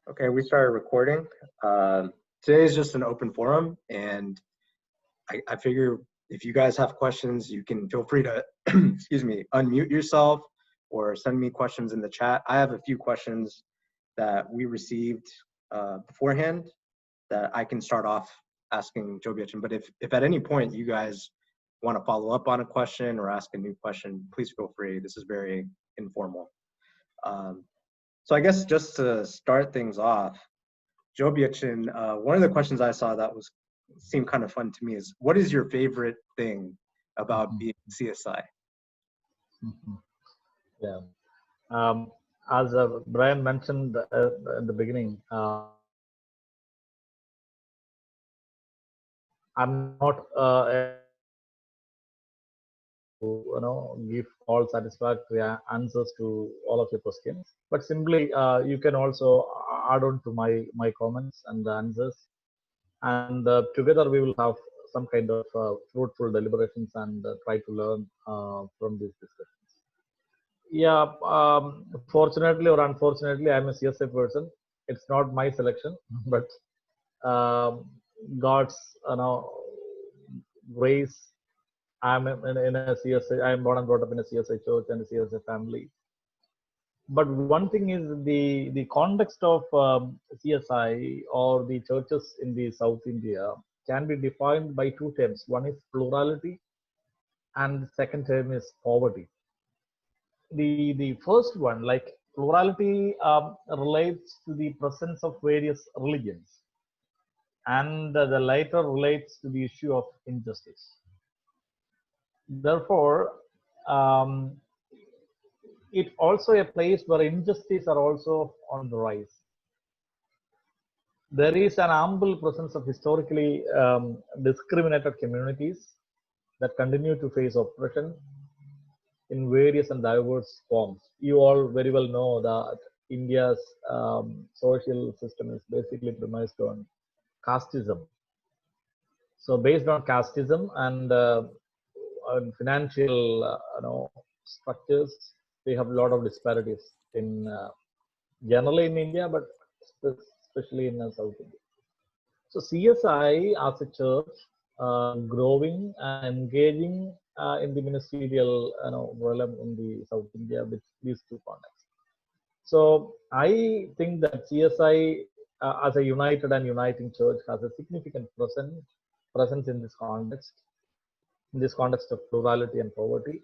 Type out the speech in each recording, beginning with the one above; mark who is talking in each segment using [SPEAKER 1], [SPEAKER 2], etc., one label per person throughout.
[SPEAKER 1] Okay, we started recording. Today is just an open forum, and I figure if you guys have questions, you can feel free to, excuse me, unmute yourself or send me questions in the chat. I have a few questions that we received beforehand that I can start off asking Joby Achen. But if at any point you guys want to follow up on a question or ask a new question, please feel free. This is very informal. So I guess just to start things off, Joby Achen, one of the questions I saw that seemed kind of fun to me is, what is your favorite thing about being CSI?
[SPEAKER 2] Yeah. As Brian mentioned in the beginning, I'm not give all satisfactory answers to all of your questions, but simply you can also add on to my comments and the answers, and together we will have some kind of fruitful deliberations and try to learn from these discussions. Yeah, fortunately or unfortunately, I'm a CSI person. It's not my selection, but God's grace. I'm in a CSI. I'm born and brought up in a CSI church and a CSI family. But one thing is the context of CSI or the churches in the South India can be defined by two terms. One is plurality, and the second term is poverty. The first one, like plurality, relates to the presence of various religions, and the latter relates to the issue of injustice. Therefore, it also a place where injustice are also on the rise. There is an ample presence of historically discriminated communities that continue to face oppression in various and diverse forms. You all very well know that India's social system is basically premised on casteism. So based on casteism and financial structures, we have a lot of disparities in generally in India, but especially in South India. So CSI as a church growing and engaging in the ministerial realm in the South India with these two contexts. So I think that CSI as a united and uniting church has a significant presence in this context of plurality and poverty,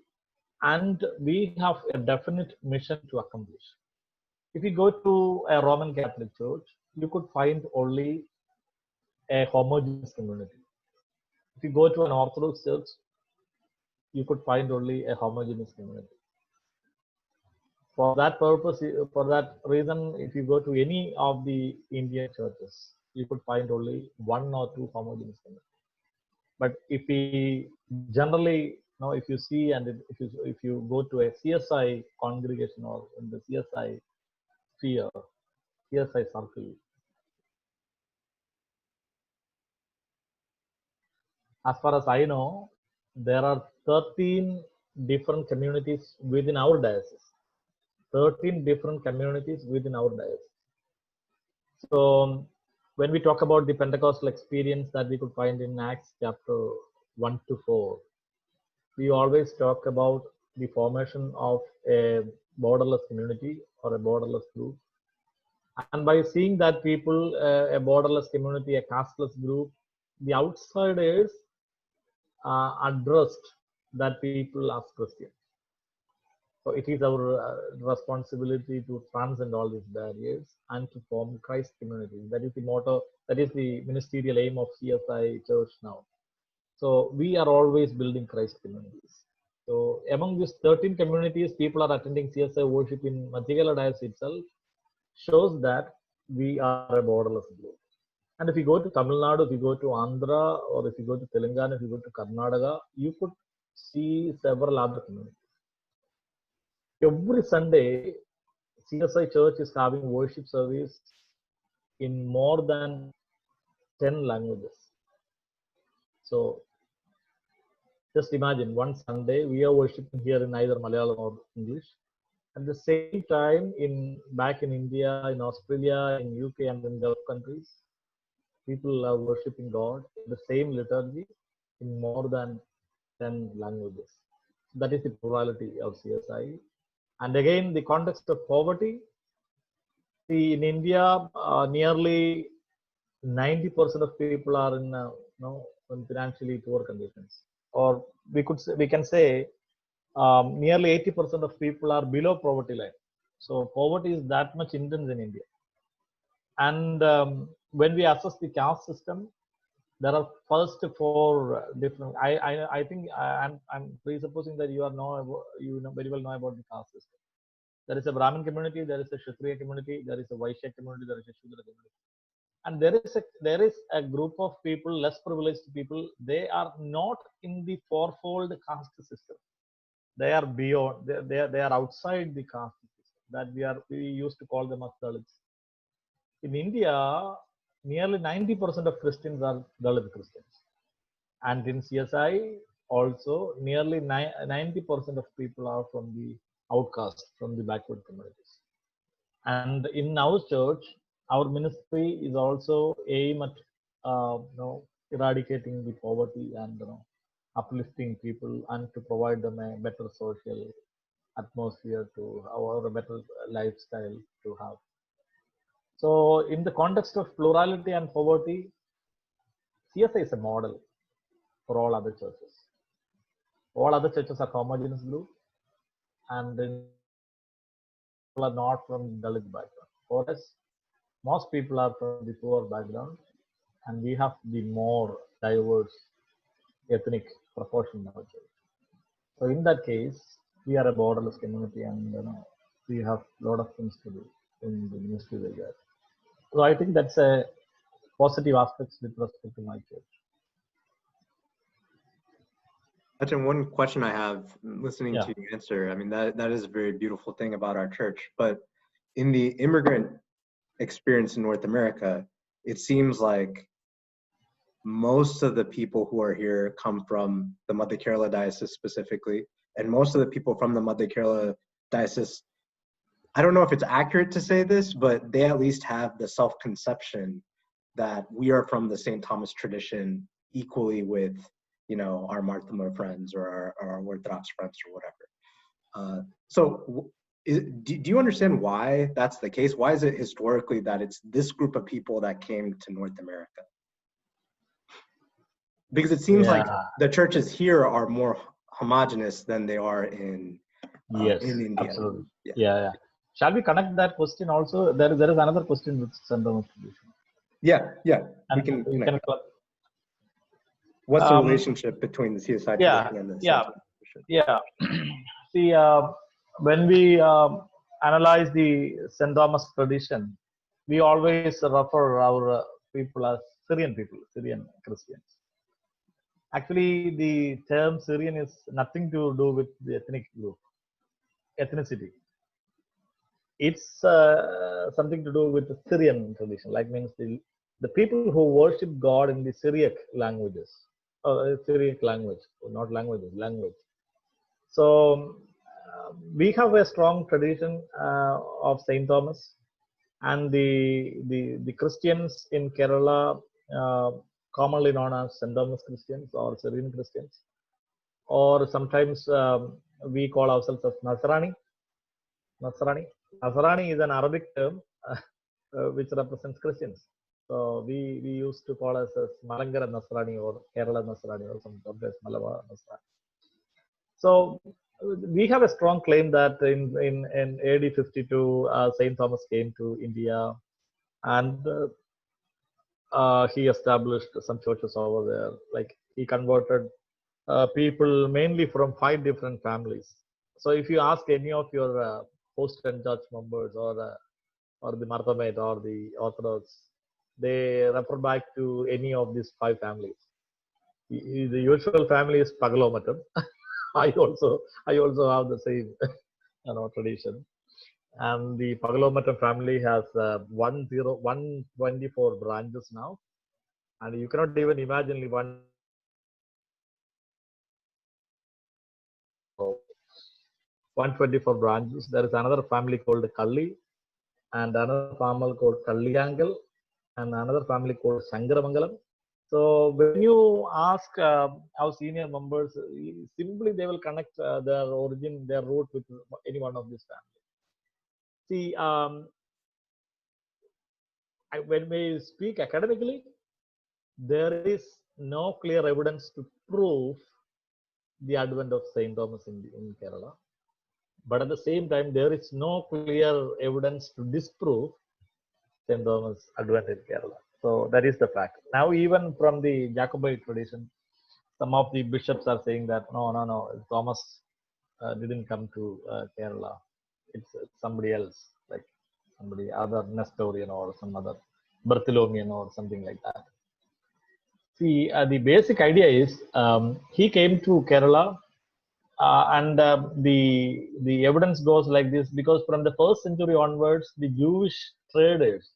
[SPEAKER 2] and we have a definite mission to accomplish. If you go to a Roman Catholic church, you could find only a homogeneous community. If you go to an Orthodox church, you could find only a homogeneous community. For that purpose, for that reason, if you go to any of the Indian churches, you could find only one or two homogeneous communities. But if we generally, if you see and if you go to a CSI congregation or in the CSI sphere, CSI circle, as far as I know, there are 13 different communities within our diocese. 13 different communities within our diocese. So when we talk about the Pentecostal experience that we could find in Acts chapter 1 to 4, we always talk about the formation of a borderless community or a borderless group. And by seeing that people, a borderless community, a casteless group, the outsiders addressed that people as Christians. So it is our responsibility to transcend all these barriers and to form Christ communities. That is the motto, that is the ministerial aim of CSI Church now. So we are always building Christ communities. So among these 13 communities, people are attending CSI worship in Madhya Diocese itself, shows that we are a borderless group. And if you go to Tamil Nadu, if you go to Andhra, or if you go to Telangana, if you go to Karnataka, you could see several other communities. Every Sunday, CSI Church is having worship service in more than 10 languages. So just imagine one Sunday we are worshiping here in either Malayalam or English, At the same time, back in India, in Australia, in UK, and in Gulf countries, people are worshiping God in the same liturgy in more than 10 languages. That is the plurality of CSI. And again, the context of poverty. See, in India, nearly 90% of people are in in financially poor conditions, or we can say nearly 80% of people are below poverty line. So poverty is that much intense in India. And when we assess the caste system, there are first four different. I think I'm presupposing that you know very well know about the caste system. There is a Brahmin community, there is a Kshatriya community, there is a Vaishya community, there is a Shudra community, and there is a group of people, less privileged people. They are not in the fourfold caste system. They are beyond. They are outside the caste system. That we used to call them as Dalits. In India, nearly 90% of Christians are Dalit Christians. And in CSI, also nearly 90% of people are from the outcast, from the backward communities. And in our church, our ministry is also aim at eradicating the poverty and uplifting people and to provide them a better social atmosphere to our better lifestyle to have. So, in the context of plurality and poverty, CSI is a model for all other churches. All other churches are homogeneous group, and then people are not from Dalit background. For us, most people are from the poor background, and we have the more diverse ethnic proportion in our church. So, in that case, we are a borderless community, and we have a lot of things to do in the ministry like that. So, I think that's a positive aspects with respect to my church.
[SPEAKER 1] Achen, one question I have listening to you answer, I mean, that is a very beautiful thing about our church, but in the immigrant experience in North America, it seems like most of the people who are here come from the Mother Kerala diocese specifically, and most of the people from the Mother Kerala diocese, I don't know if it's accurate to say this, but they at least have the self-conception that we are from the St. Thomas tradition equally with, our Marthoma friends or our Orthodox friends or whatever. So do you understand why that's the case? Why is it historically that it's this group of people that came to North America? Because it seems like the churches here are more homogenous than they are in India.
[SPEAKER 2] Absolutely. Yeah. Shall we connect that question also? There is another question with St. Thomas tradition.
[SPEAKER 1] Yeah.
[SPEAKER 2] And we can
[SPEAKER 1] What's the relationship between the CSI tradition and the St. Thomas tradition?
[SPEAKER 2] Yeah. See, when we analyze the St. Thomas tradition, we always refer our people as Syrian people, Syrian Christians. Actually, the term Syrian is nothing to do with the ethnicity. It's something to do with the Syrian tradition, like means the people who worship God in the Syriac languages, Syriac language, not languages, language. So we have a strong tradition of Saint Thomas, and the Christians in Kerala, commonly known as Saint Thomas Christians or Syrian Christians, or sometimes we call ourselves as Nasrani. Nasrani is an Arabic term which represents Christians. So we used to call us as Malangara Nasrani or Kerala Nasrani or sometimes Malabar Nasrani. So we have a strong claim that in AD 52, Saint Thomas came to India, and he established some churches over there. Like he converted people mainly from 5 different families. So if you ask any of your post and church members or the Marthamate or the Orthodox, they refer back to any of these 5 families. The usual family is Pagalomatam. I also have the same tradition. And the Pagalomatam family has 124 branches now, and you cannot even imagine one. 124 branches. There is another family called Kalli, and another family called Kalliyangal, and another family called Sangaramangalam. So when you ask our senior members, simply they will connect their origin, their root with any one of these families. See, when we speak academically, there is no clear evidence to prove the advent of Saint Thomas in Kerala. But at the same time, there is no clear evidence to disprove Saint Thomas advent in Kerala. So that is the fact. Now, even from the Jacobite tradition, some of the bishops are saying that no, Thomas didn't come to Kerala. It's somebody else, like somebody other Nestorian or some other Bartholomean or something like that. See, the basic idea is he came to Kerala, and the evidence goes like this, because from the first century onwards, the Jewish traders,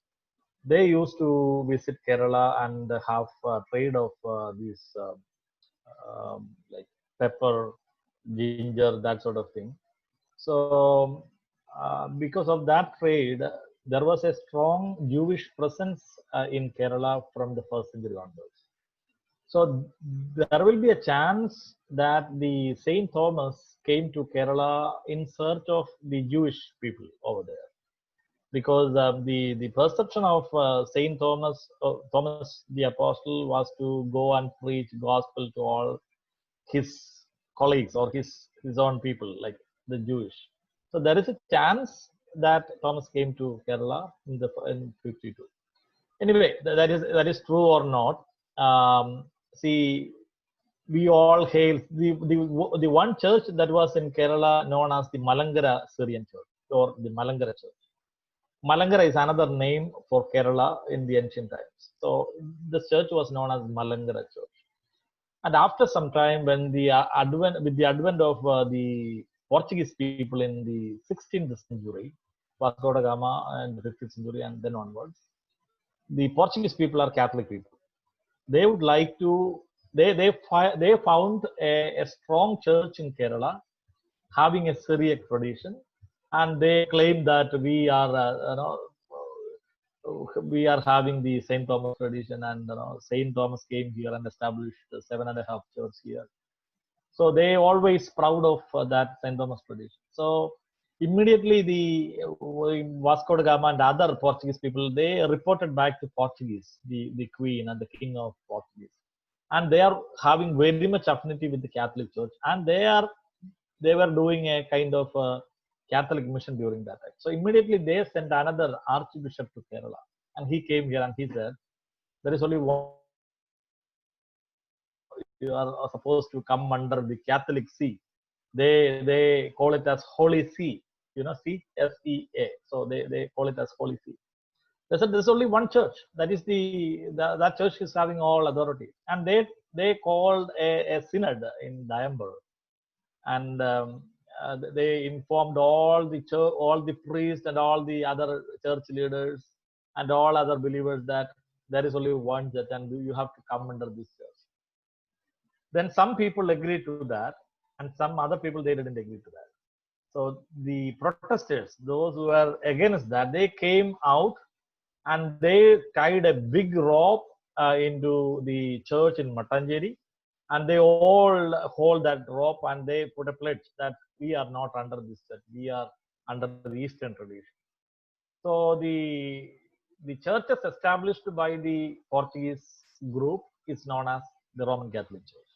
[SPEAKER 2] they used to visit Kerala and have trade of these like pepper, ginger, that sort of thing. So, because of that trade, there was a strong Jewish presence in Kerala from the first century onwards. So there will be a chance that the Saint Thomas came to Kerala in search of the Jewish people over there, because the perception of Saint Thomas, Thomas the Apostle, was to go and preach gospel to all his colleagues or his own people, like the Jewish. So there is a chance that Thomas came to Kerala in 52. Anyway, that is true or not. See, we all hail the one church that was in Kerala known as the Malangara Syrian Church or the Malangara Church. Malangara is another name for Kerala in the ancient times. So this church was known as Malangara Church. And after some time, when the advent of the Portuguese people in the 16th century, Vasco da Gama and the 15th century and then onwards, the Portuguese people are Catholic people. They would like to. They found a strong church in Kerala, having a Syriac tradition, and they claim that we are having the Saint Thomas tradition, and Saint Thomas came here and established the 7.5 church here. So they always proud of that Saint Thomas tradition. So immediately the Vasco da Gama and other Portuguese people, they reported back to Portuguese, the Queen and the King of Portuguese, and they are having very much affinity with the Catholic Church, and they were doing a kind of Catholic mission during that time. So immediately they sent another archbishop to Kerala, and he came here and he said, there is only one. You are supposed to come under the Catholic See. They call it as Holy See. CSEA. So they call it as Holy See. They said there's only one church. That is that church is having all authority, and they called a synod in Diamber, and they informed all the church, all the priests, and all the other church leaders, and all other believers that there is only one church, and you have to come under this church. Then some people agreed to that, and some other people they didn't agree to that. So the protesters, those who were against that, they came out and they tied a big rope into the church in Mattancheri, and they all hold that rope and they put a pledge that we are not under this church, we are under the Eastern tradition. So the churches established by the Portuguese group is known as the Roman Catholic Church.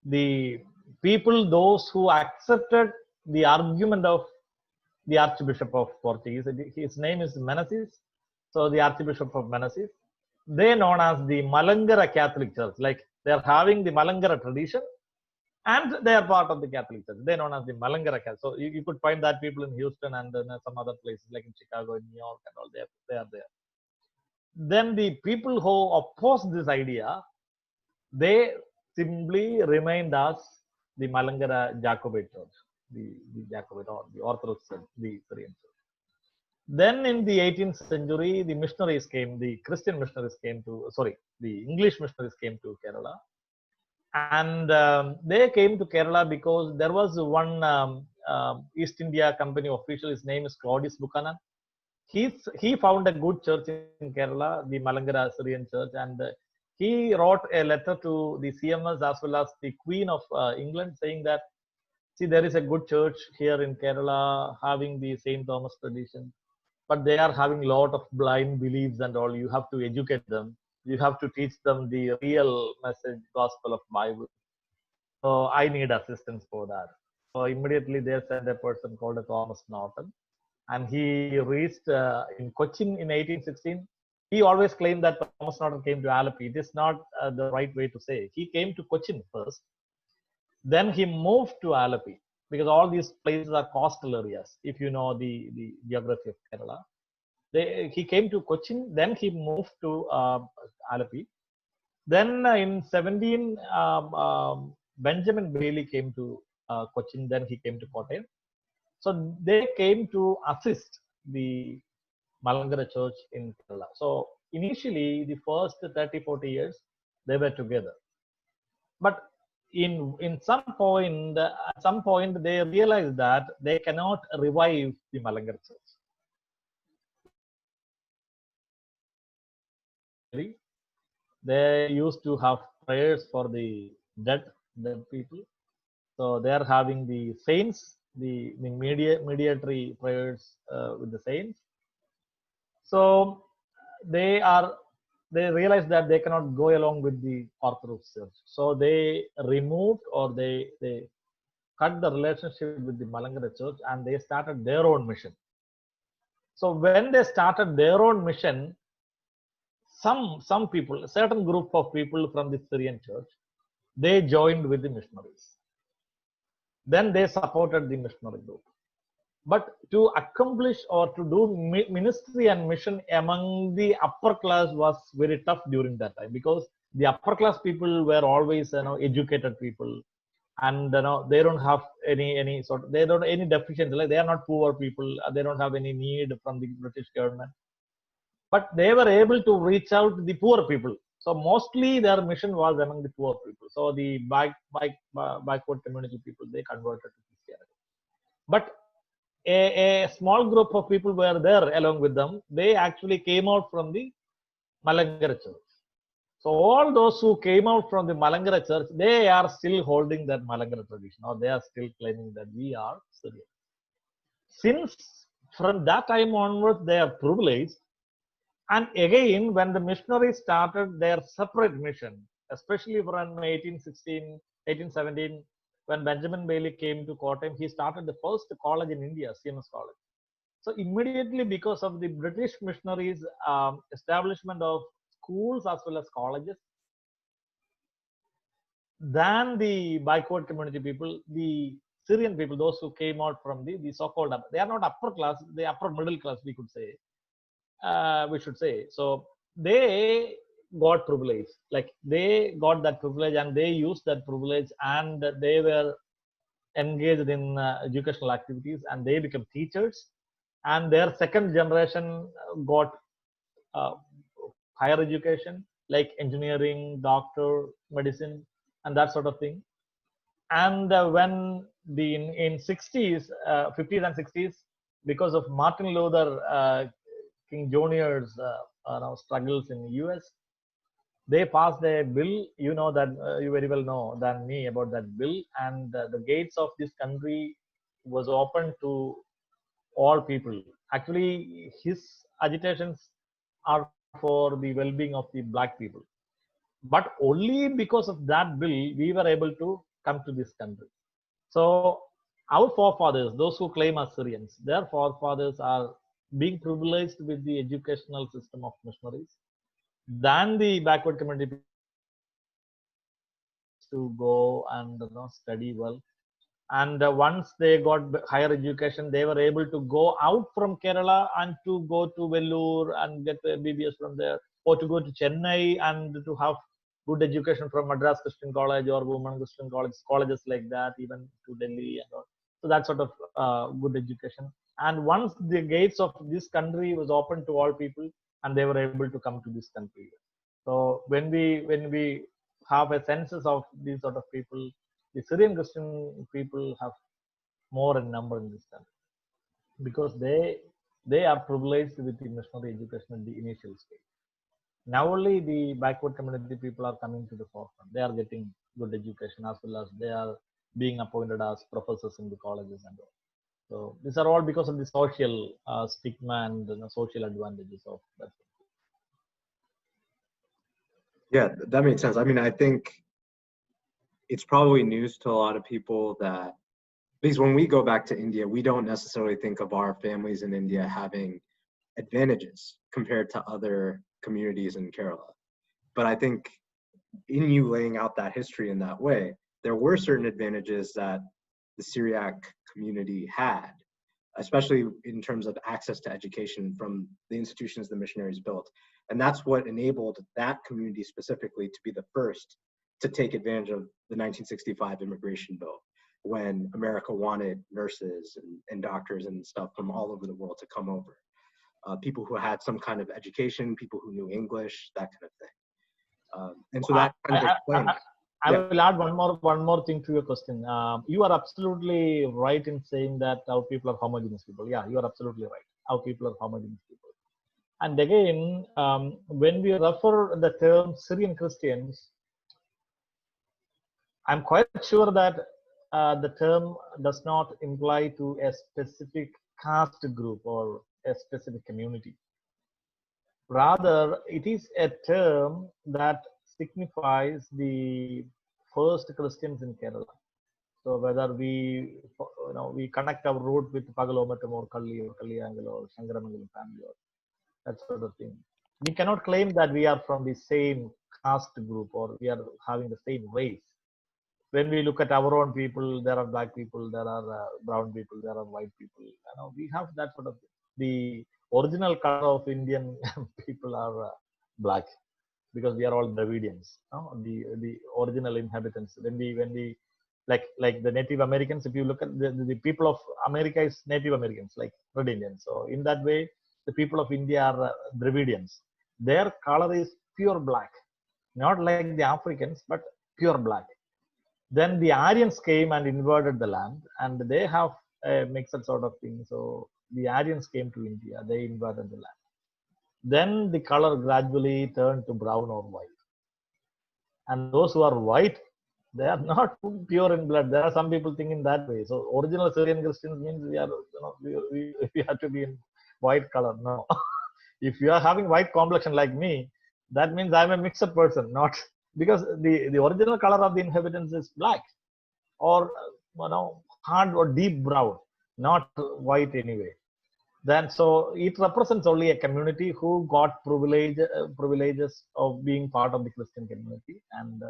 [SPEAKER 2] The people, those who accepted the argument of the Archbishop of Portuguese, his name is Meneses. So the Archbishop of Meneses, they known as the Malangara Catholic Church. Like they are having the Malangara tradition, and they are part of the Catholic Church. They known as the Malangara Catholic. So you could find that people in Houston and some other places like in Chicago, in New York, and all they are there. Then the people who oppose this idea, they simply remained as the Malangara Jacobite Church, the Jacobite or the Orthodox Church, the Syrian Church. Then in the 18th century, the missionaries came, the Christian missionaries came to, the English missionaries came to Kerala. And they came to Kerala because there was one East India Company official. His name is Claudius Buchanan. He found a good church in Kerala, the Malangara Syrian church, and he wrote a letter to the CMS as well as the Queen of England saying that, see, there is a good church here in Kerala having the St. Thomas tradition, but they are having a lot of blind beliefs and all. You have to educate them. You have to teach them the real message, gospel of Bible. So I need assistance for that. So immediately they sent a person called Thomas Norton, and he reached in Cochin in 1816. He always claimed that Thomas Norton came to Alleppey. It is not the right way to say. He came to Cochin first, then he moved to Alleppey because all these places are coastal areas. If you know the geography of Kerala, he came to Cochin, then he moved to Alleppey. Then in 17, Benjamin Bailey came to Cochin, then he came to Kottayam. So they came to assist the Malangara church in Kerala. So initially, the first 30, 40 years, they were together. But in some point, at some point, they realized that they cannot revive the Malangara church. They used to have prayers for the dead people. So they are having the saints, the mediatory prayers with the saints. So they realize that they cannot go along with the Orthodox Church. So they removed or they cut the relationship with the Malangara Church and they started their own mission. So when they started their own mission, some people, a certain group of people from the Syrian church, they joined with the missionaries. Then they supported the missionary group. But to accomplish or to do ministry and mission among the upper class was very tough during that time, because the upper class people were always educated people, and they don't have any sort of, they don't any deficiency, like they are not poor people, they don't have any need from the British government, but they were able to reach out to the poor people. So mostly their mission was among the poor people. So the backward community people, they converted to Christianity. But a small group of people were there along with them. They actually came out from the Malangara church. So all those who came out from the Malangara church, they are still holding that Malangara tradition, or they are still claiming that we are Syrian. Since from that time onwards, they are privileged. And again, when the missionaries started their separate mission, especially from 1816, 1817, when Benjamin Bailey came to Kottayam, he started the first college in India, CMS College. So immediately, because of the British missionaries' establishment of schools as well as colleges, then the backward community people, the Syrian people, those who came out from the so-called, they are not upper class, the upper middle class, we could say, we should say. So they got privilege, like they got that privilege and they used that privilege, and they were engaged in educational activities, and they become teachers, and their second generation got uh, higher education like engineering, doctor, medicine, and that sort of thing. And when in 60s, 50s and 60s, because of Martin Luther King Jr.'s struggles in the US, they passed a bill. You know that you very well know than me about that bill, and the gates of this country was open to all people. Actually, his agitations are for the well-being of the black people, but only because of that bill we were able to come to this country. So our forefathers, those who claim as Syrians, their forefathers are being privileged with the educational system of missionaries than the backward community to go and study well. And once they got higher education, they were able to go out from Kerala and to go to Vellore and get the BBS from there, or to go to Chennai and to have good education from Madras Christian College or Women Christian College, colleges like that, even to Delhi and all. So that sort of good education. And once the gates of this country was open to all people, and they were able to come to this country. So when we have a census of these sort of people, the Syrian Christian people have more in number in this country because they are privileged with the missionary education in the initial stage. Now only the backward community people are coming to the forefront. They are getting good education as well as they are being appointed as professors in the colleges and all. So these are all because of the social stigma and the social advantages of that.
[SPEAKER 1] Yeah, that makes sense. I mean, I think it's probably news to a lot of people that, because when we go back to India, we don't necessarily think of our families in India having advantages compared to other communities in Kerala. But I think in you laying out that history in that way, there were certain advantages that the Syriac community had, especially in terms of access to education from the institutions the missionaries built. And that's what enabled that community specifically to be the first to take advantage of the 1965 immigration bill, when America wanted nurses and doctors and stuff from all over the world to come over. People who had some kind of education, people who knew English, that kind of thing. And so that kind of explains.
[SPEAKER 2] I will add one more thing to your question. You are absolutely right in saying that our people are homogeneous people. Yeah, you are absolutely right. Our people are homogeneous people. And again, when we refer the term Syrian Christians, I'm quite sure that the term does not imply to a specific caste group or a specific community. Rather, it is a term that signifies the first Christians in Kerala. So whether we connect our root with Pagalomatam or Kalliyangal or Shangramangalam family or that sort of thing, we cannot claim that we are from the same caste group or we are having the same race. When we look at our own people, there are black people, there are brown people, there are white people. We have that sort of thing. The original color of Indian people are black because we are all Dravidians. The original inhabitants. When we like the Native Americans, if you look at the people of America is Native Americans, like Red Indians. So in that way, the people of India are Dravidians. Their color is pure black, not like the Africans, but pure black. Then the Aryans came and invaded the land, and they have a mixed sort of thing. So the Aryans came to India, they invaded the land. Then the color gradually turned to brown or white. And those who are white, they are not pure in blood. There are some people thinking that way. So original Syrian Christians means we are, we have to be in white color. No. If you are having white complexion like me, that means I'm a mixed person, not because the original color of the inhabitants is black or hard or deep brown, not white anyway. Then so it represents only a community who got privileges of being part of the Christian community, and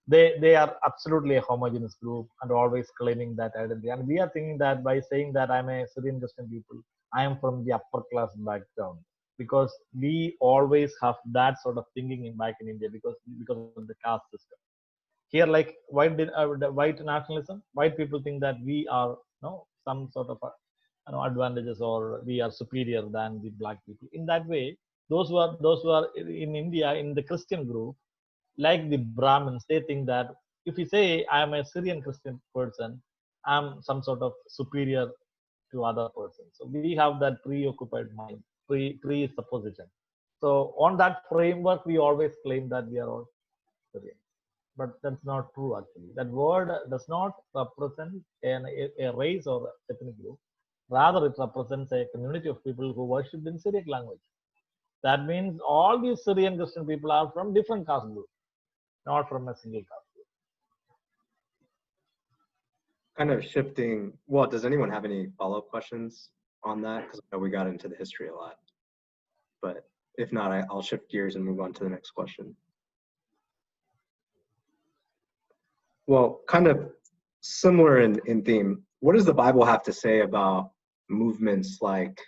[SPEAKER 2] they are absolutely a homogeneous group and always claiming that identity. And we are thinking that by saying that I'm a Syrian Christian people, I am from the upper class background, because we always have that sort of thinking back in India because of the caste system. Here, like white nationalism, white people think that we are some sort of advantages or we are superior than the black people. In that way, those who are in India in the Christian group, like the Brahmins, they think that if you say I am a Syrian Christian person, I'm some sort of superior to other persons. So we have that preoccupied mind, presupposition. So on that framework, we always claim that we are all Syrian. But that's not true actually. That word does not represent a race or ethnic group. Rather, it represents a community of people who worship in Syriac language. That means all these Syrian Christian people are from different caste groups, not from a single caste group.
[SPEAKER 1] Kind of shifting. Well, does anyone have any follow-up questions on that? Because I know we got into the history a lot. But if not, I'll shift gears and move on to the next question. Well, kind of similar in theme, what does the Bible have to say about movements like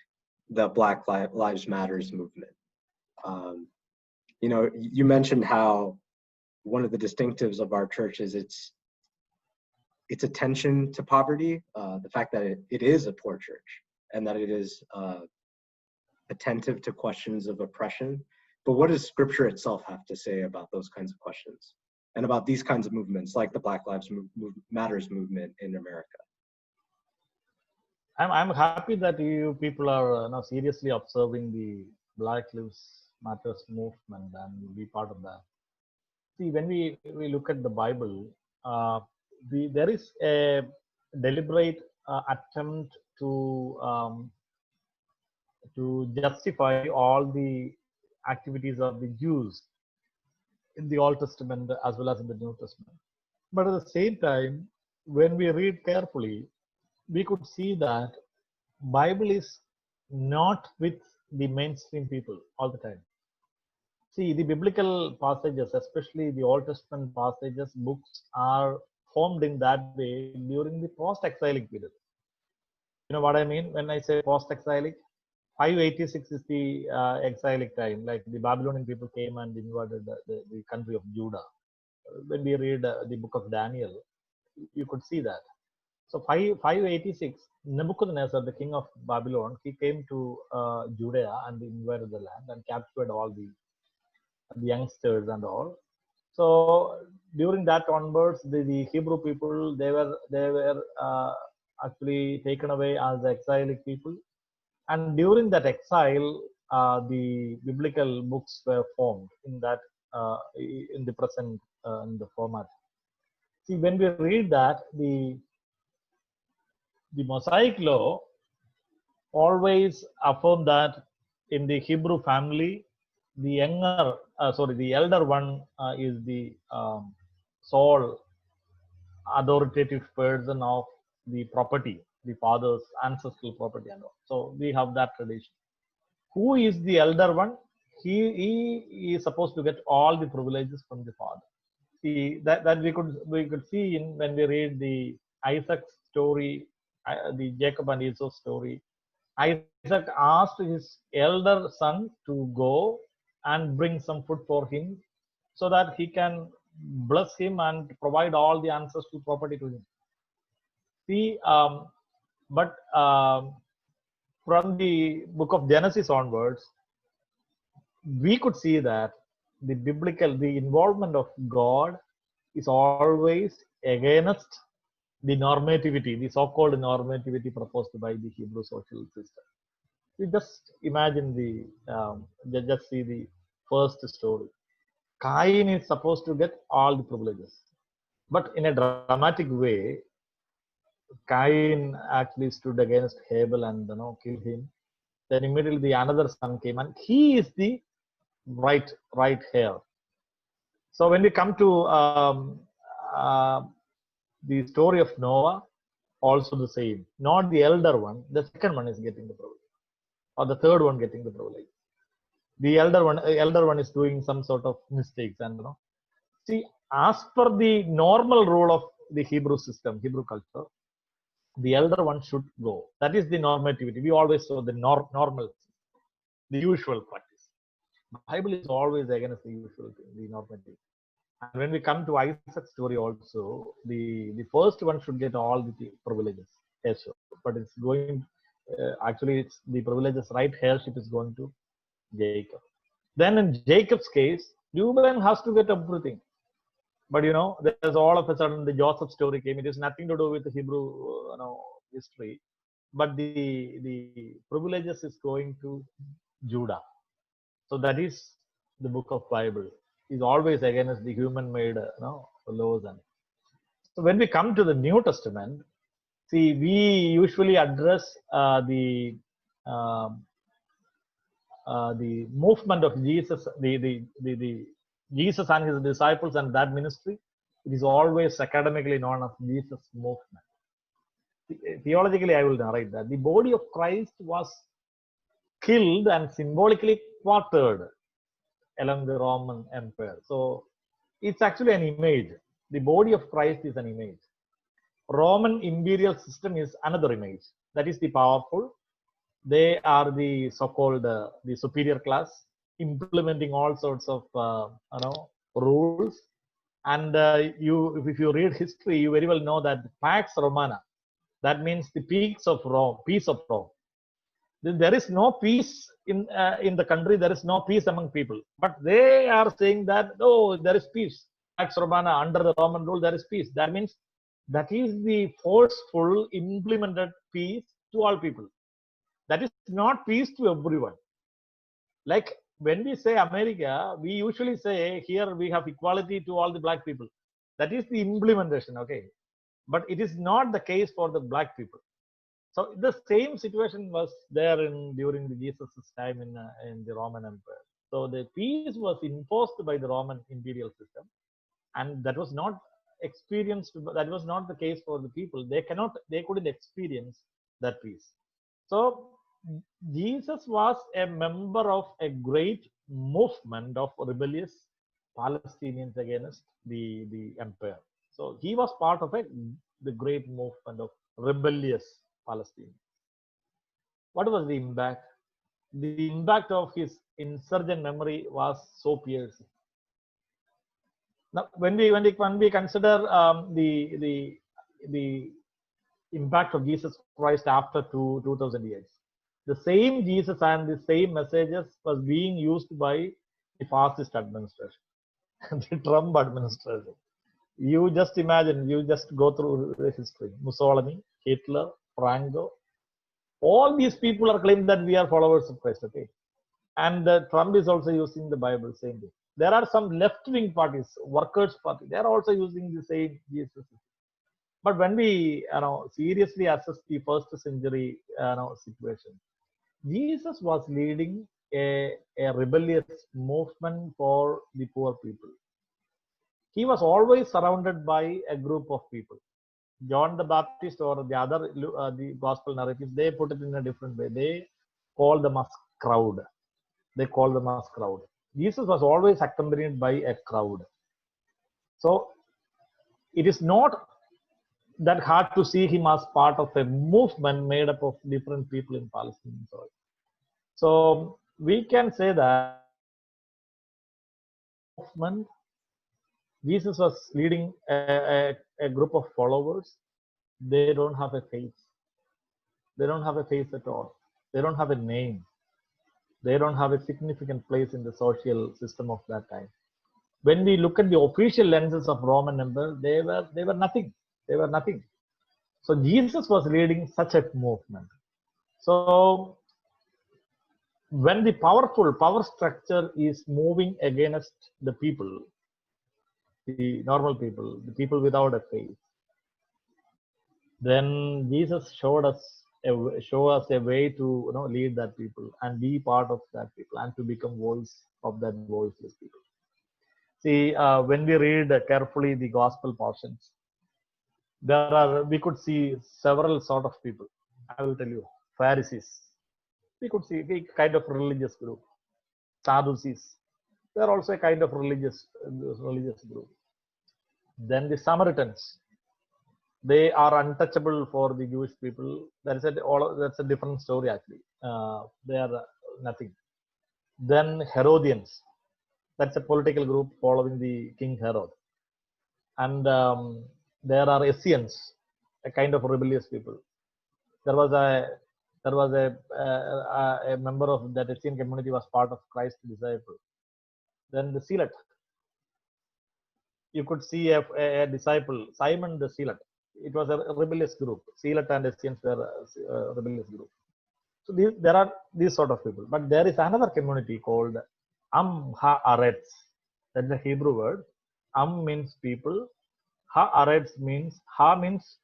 [SPEAKER 1] the Black Lives Matters movement? You mentioned how one of the distinctives of our church is its attention to poverty, the fact that it is a poor church and that it is attentive to questions of oppression. But what does Scripture itself have to say about those kinds of questions and about these kinds of movements like the Black Lives Matters movement in America?
[SPEAKER 2] I'm happy that you people are now seriously observing the Black Lives Matters movement and be part of that. See, when we look at the Bible, uh, there is a deliberate attempt to justify all the activities of the Jews in the Old Testament as well as in the New Testament. But at the same time, when we read carefully, we could see that Bible is not with the mainstream people all the time. See, the biblical passages, especially the Old Testament passages, books are formed in that way during the post-exilic period. You know what I mean when I say post-exilic? 586 is the exilic time, like the Babylonian people came and invaded the country of Judah. When we read the book of Daniel, you could see that. So 586, Nebuchadnezzar, the king of Babylon, he came to Judea and invaded the land and captured all the youngsters and all. So during that onwards, the Hebrew people they were actually taken away as exilic people, and during that exile, the biblical books were formed in the present in the format. See, when we read that, the Mosaic law always affirm that in the Hebrew family, the elder one is the sole authoritative person of the property, the father's ancestral property, and all. So we have that tradition. Who is the elder one? He is supposed to get all the privileges from the father. See that we could see in when we read the Isaac's story, the Jacob and Esau's story. Isaac asked his elder son to go and bring some food for him so that he can bless him and provide all the ancestral property to him. See, but from the book of Genesis onwards, we could see that the involvement of God is always against the normativity, the so-called normativity proposed by the Hebrew social system. You just imagine just see the first story. Cain is supposed to get all the privileges, but in a dramatic way, Cain actually stood against Abel and killed him. Then immediately the another son came, and he is the right heir. So when we come to uh, the story of Noah, also the same. Not the elder one, the second one is getting the privilege, or the third one getting the privilege. The elder one is doing some sort of mistakes, and see, as per the normal rule of the Hebrew system, Hebrew culture, the elder one should go. That is the normativity. We always saw the normal, the usual practice. The Bible is always against the usual thing, the normative. And when we come to Isaac's story also, the first one should get all the privileges. Yes, sure. But it's going, actually, it's the privileges, right? Heirship is going to Jacob. Then in Jacob's case, Reuben has to get everything. But there's all of a sudden the Joseph story came. It has nothing to do with the Hebrew, history. But the privileges is going to Judah. So that is the book of Bible. Is always against the human-made, laws. And so when we come to the New Testament, see, we usually address the movement of Jesus, the Jesus and his disciples and that ministry. It is always academically known as Jesus movement. Theologically, I will narrate that the body of Christ was killed and symbolically quartered along the Roman Empire. So it's actually an image. The body of Christ is an image. Roman imperial system is another image. That is the powerful. They are the so-called the superior class, implementing all sorts of rules. And if you read history, you very well know that Pax Romana, that means the peace of Rome. There is no peace in the country. There is no peace among people. But they are saying that there is peace. Pax Romana, under the Roman rule, there is peace. That means that is the forceful implemented peace to all people. That is not peace to everyone. Like when we say America, we usually say here we have equality to all the black people. That is the implementation, okay? But it is not the case for the black people. So the same situation was there during the Jesus' time in the Roman Empire. So the peace was enforced by the Roman imperial system, and that was not experienced. That was not the case for the people. They couldn't experience that peace. So Jesus was a member of a great movement of rebellious Palestinians against the empire. So he was part of the great movement of rebellious Palestinians. What was the impact? The impact of his insurgent memory was so piercing. Now, when we consider the impact of Jesus Christ after 2000 years, the same Jesus and the same messages was being used by the fascist administration, the Trump administration. You just imagine, you just go through the history. Mussolini, Hitler, Franco, all these people are claiming that we are followers of Christ, okay? And Trump is also using the Bible, same thing. There are some left-wing parties, workers' party, they are also using the same Jesus. But when we seriously assess the first century situation, Jesus was leading a rebellious movement for the poor people. He was always surrounded by a group of people. John the Baptist or the other the gospel narratives, they put it in a different way. They call them as crowd. They call them as crowd. Jesus was always accompanied by a crowd. So it is not that hard to see him as part of a movement made up of different people in Palestine soil. So we can say that movement, Jesus was leading a group of followers. They don't have a face. They don't have a face at all. They don't have a name. They don't have a significant place in the social system of that time. When we look at the official lenses of Roman Empire, they were nothing. They were nothing. So Jesus was leading such a movement. So when the power structure is moving against the people, the normal people, the people without a faith, then Jesus showed us a way to lead that people and be part of that people and to become voice of that voiceless people. See, when we read carefully the gospel portions, we could see several sort of people. I will tell you, Pharisees. We could see a kind of religious group. Sadducees. They are also a kind of religious group. Then the Samaritans. They are untouchable for the Jewish people. That's a different story actually. They are nothing. Then Herodians. That's a political group following the King Herod. And there are Essenes, a kind of rebellious people. There was a member of that Essene community was part of Christ's disciple. Then the Zealot. You could see a disciple, Simon the Zealot. It was a rebellious group. Zealot and Essenes were a rebellious group. So there are these sort of people. But there is another community called Haaretz. That's the Hebrew word. Means people. Haaretz means, means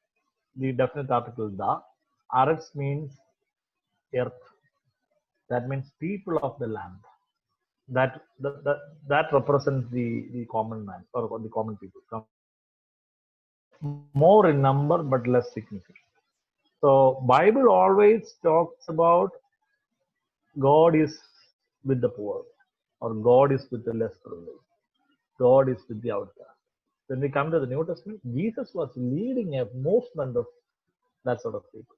[SPEAKER 2] the definite article da. Aretz means earth. That means people of the land. That represents the common man or the common people. More in number but less significant. So Bible always talks about God is with the poor, or God is with the less privileged. God is with the outcast. When we come to the New Testament, Jesus was leading a movement of that sort of people.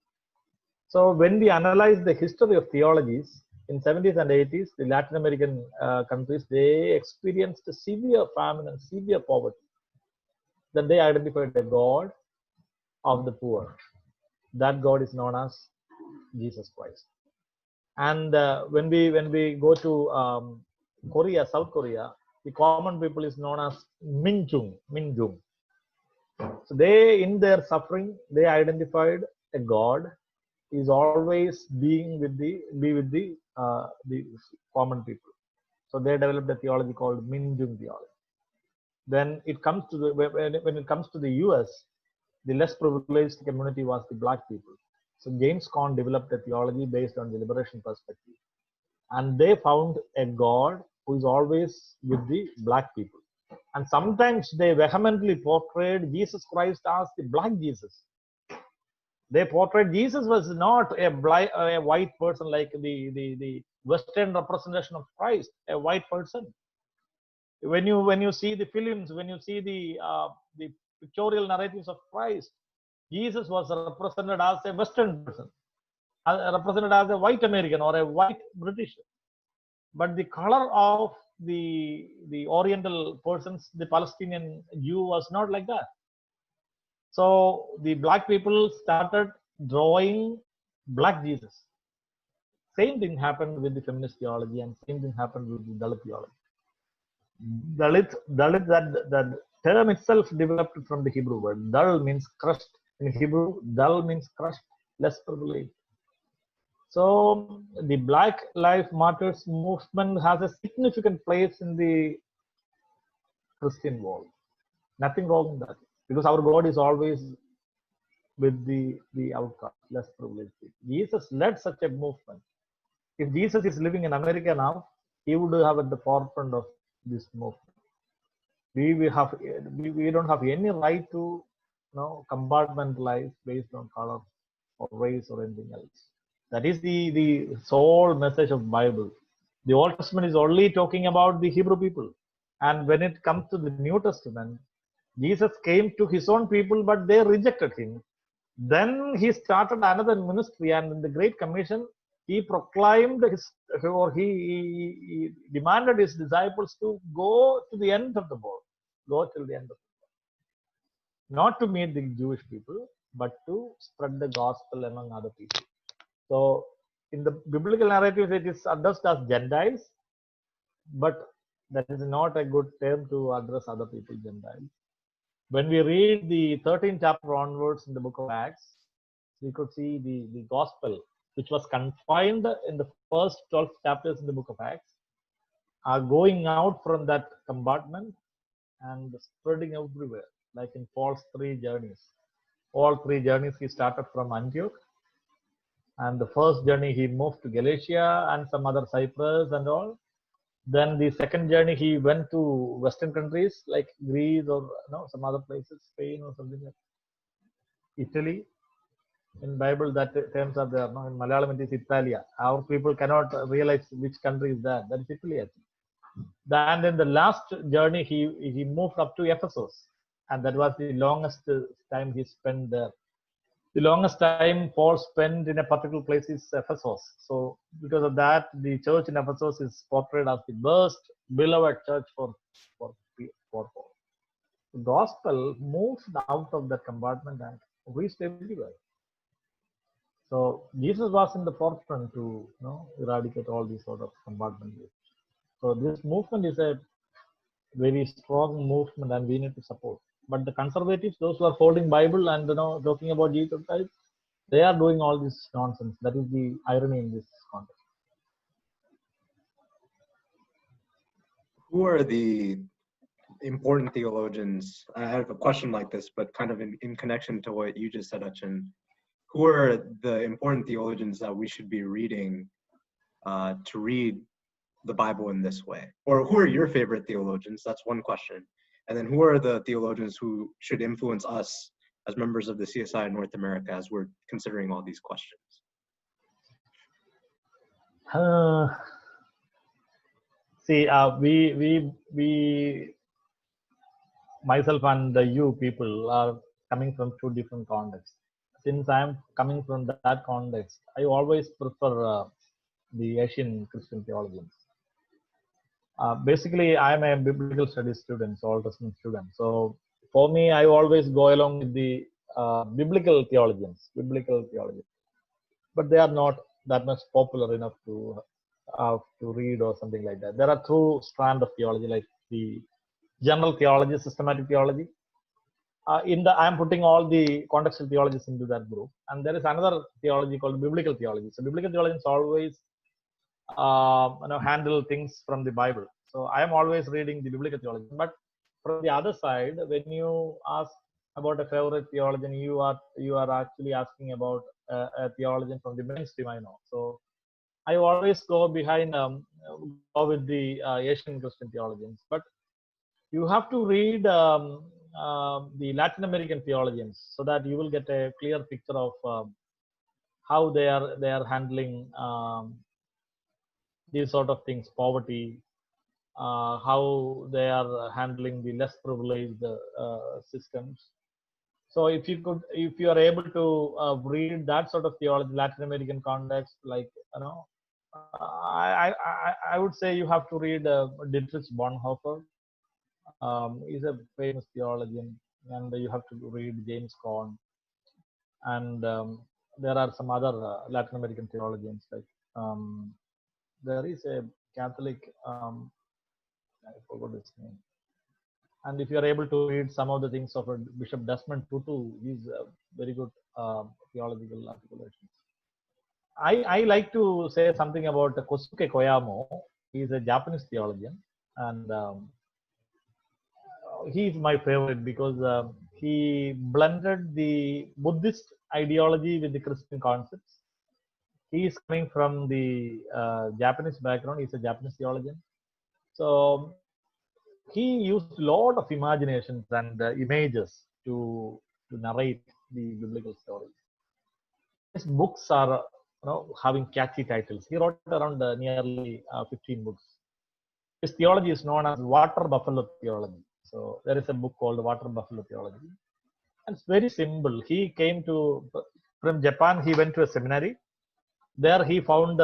[SPEAKER 2] So when we analyze the history of theologies, in 70s and 80s, the Latin American countries, they experienced a severe famine and severe poverty. Then they identified a God of the poor. That God is known as Jesus Christ. And when we go to Korea, South Korea, the common people is known as Minjung. So they, in their suffering, they identified a God is always be with the common people. So they developed a theology called Minjung theology. Then it comes to the when it comes to the U.S., the less privileged community was the black people. So James Cone developed a theology based on the liberation perspective, and they found a God who is always with the black people. And sometimes they vehemently portrayed Jesus Christ as the black Jesus. They portrayed Jesus was not a white person like the Western representation of Christ, a white person. When you see the films, when you see the pictorial narratives of Christ, Jesus was represented as a Western person, represented as a white American or a white British. But the color of the Oriental persons, the Palestinian Jew, was not like that. So the black people started drawing black Jesus. Same thing happened with the feminist theology, and same thing happened with the Dalit theology. Dalit, that term itself developed from the Hebrew word. Dal means crushed. In Hebrew, dal means crushed, less privileged. So the Black Lives Matters movement has a significant place in the Christian world. Nothing wrong with that, because our God is always with the outcast, less privileged. Jesus led such a movement. If Jesus is living in America now, he would have at the forefront of this movement. We don't have any right to compartmentalize based on color or race or anything else. That is the sole message of Bible. The Old Testament is only talking about the Hebrew people, and when it comes to the New Testament, Jesus came to his own people, but they rejected him. Then he started another ministry, and in the Great Commission, he proclaimed he demanded his disciples to go to the end of the world, go till the end of the world, not to meet the Jewish people, but to spread the gospel among other people. So, in the biblical narrative, it is addressed as Gentiles, but that is not a good term to address other people, Gentiles. When we read the 13th chapter onwards in the book of Acts, we could see the gospel, which was confined in the first 12 chapters in the book of Acts, are going out from that compartment and spreading everywhere, like in Paul's 3 journeys. All 3 journeys he started from Antioch, and the first journey he moved to Galatia and some other Cyprus and all. Then the second journey he went to Western countries like Greece or some other places, Spain or something like Italy. In Bible, that terms are there. In Malayalam, it is Italia. Our people cannot realize which country is that. That is Italy, I think. And in the last journey, he moved up to Ephesus, and that was the longest time he spent there. The longest time Paul spent in a particular place is Ephesus. So because of that, the church in Ephesus is portrayed as the most beloved church for Paul. The gospel moved out of that compartment and reached everywhere. So Jesus was in the forefront to eradicate all these sort of compartments. So this movement is a very strong movement, and we need to support. But the conservatives, those who are holding Bible and talking about Jesus Christ, they are doing all this nonsense. That is the irony in this context.
[SPEAKER 1] Who are the important theologians? I have a question like this, but kind of in connection to what you just said, Achen. Who are the important theologians that we should be reading to read the Bible in this way? Or who are your favorite theologians? That's one question. And then who are the theologians who should influence us as members of the CSI in North America as we're considering all these questions?
[SPEAKER 2] See, we myself and you people are coming from 2 different contexts. Since I'm coming from that context, I always prefer the Asian Christian theologians. Basically, I'm a biblical studies student, Old Testament student. So for me, I always go along with the biblical theologians. But they are not that much popular enough to read or something like that. There are 2 strands of theology, like the general theology, systematic theology, I am putting all the contextual theologies into that group, and there is another theology called biblical theology. So biblical theologians always handle things from the Bible. So I am always reading the biblical theology. But from the other side, when you ask about a favorite theologian, you are actually asking about a theologian from the mainstream. I know. So I always go behind go with the Asian Christian theologians, but you have to read the Latin American theologians so that you will get a clear picture of how they are handling these sort of things, poverty, how they are handling the less privileged systems. So if you are able to read that sort of theology, Latin American context, like I would say you have to read Dietrich Bonhoeffer. He's a famous theologian, and you have to read James Cone, and there are some other Latin American theologians. Like there is a Catholic, I forgot his name. And if you are able to read some of the things of Bishop Desmond Tutu, he's a very good theological articulations. I like to say something about Kosuke Koyamo. He's a Japanese theologian, and he's my favorite because he blended the Buddhist ideology with the Christian concepts. He is coming from the Japanese background. He's a Japanese theologian. So he used a lot of imaginations and images to narrate the biblical stories. His books are having catchy titles. He wrote around nearly 15 books. His theology is known as water buffalo theology. So there is a book called Water Buffalo Theology. And it's very simple. He came from Japan. He went to a seminary. There he found,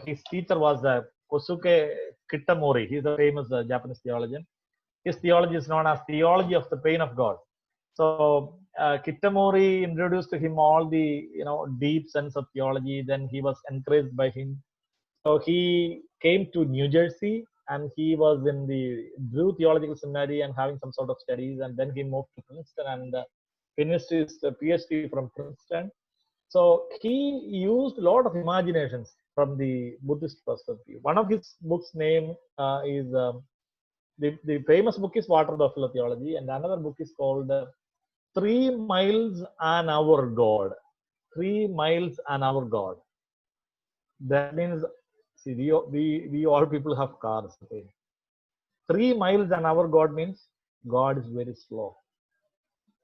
[SPEAKER 2] his teacher was Kosuke Kitamori. He's a famous Japanese theologian. His theology is known as Theology of the Pain of God. So Kitamori introduced to him all the deep sense of theology. Then he was encouraged by him. So he came to New Jersey, and he was in the Drew Theological Seminary and having some sort of studies. And then he moved to Princeton and finished his PhD from Princeton. So he used a lot of imaginations from the Buddhist perspective. One of his books' name is the famous book is Water Buffalo Theology, and another book is called 3 Miles an Hour God. 3 miles an hour God. That means, see, we all people have cars. Okay? 3 miles an hour God means God is very slow.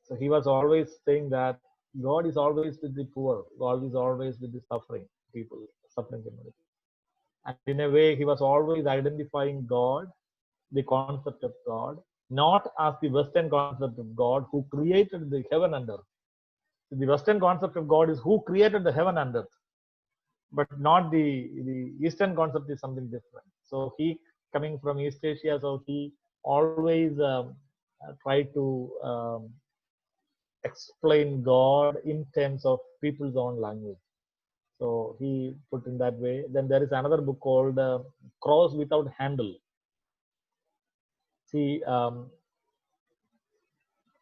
[SPEAKER 2] So he was always saying that God is always with the poor. God is always with the suffering people, suffering community. And in a way, he was always identifying God, the concept of God, not as the Western concept of God who created the heaven and earth. So the Western concept of God is who created the heaven and earth, but not the Eastern concept is something different. So he coming from East Asia, so he always tried to explain God in terms of people's own language. So he put in that way. Then there is another book called Cross Without Handle. See,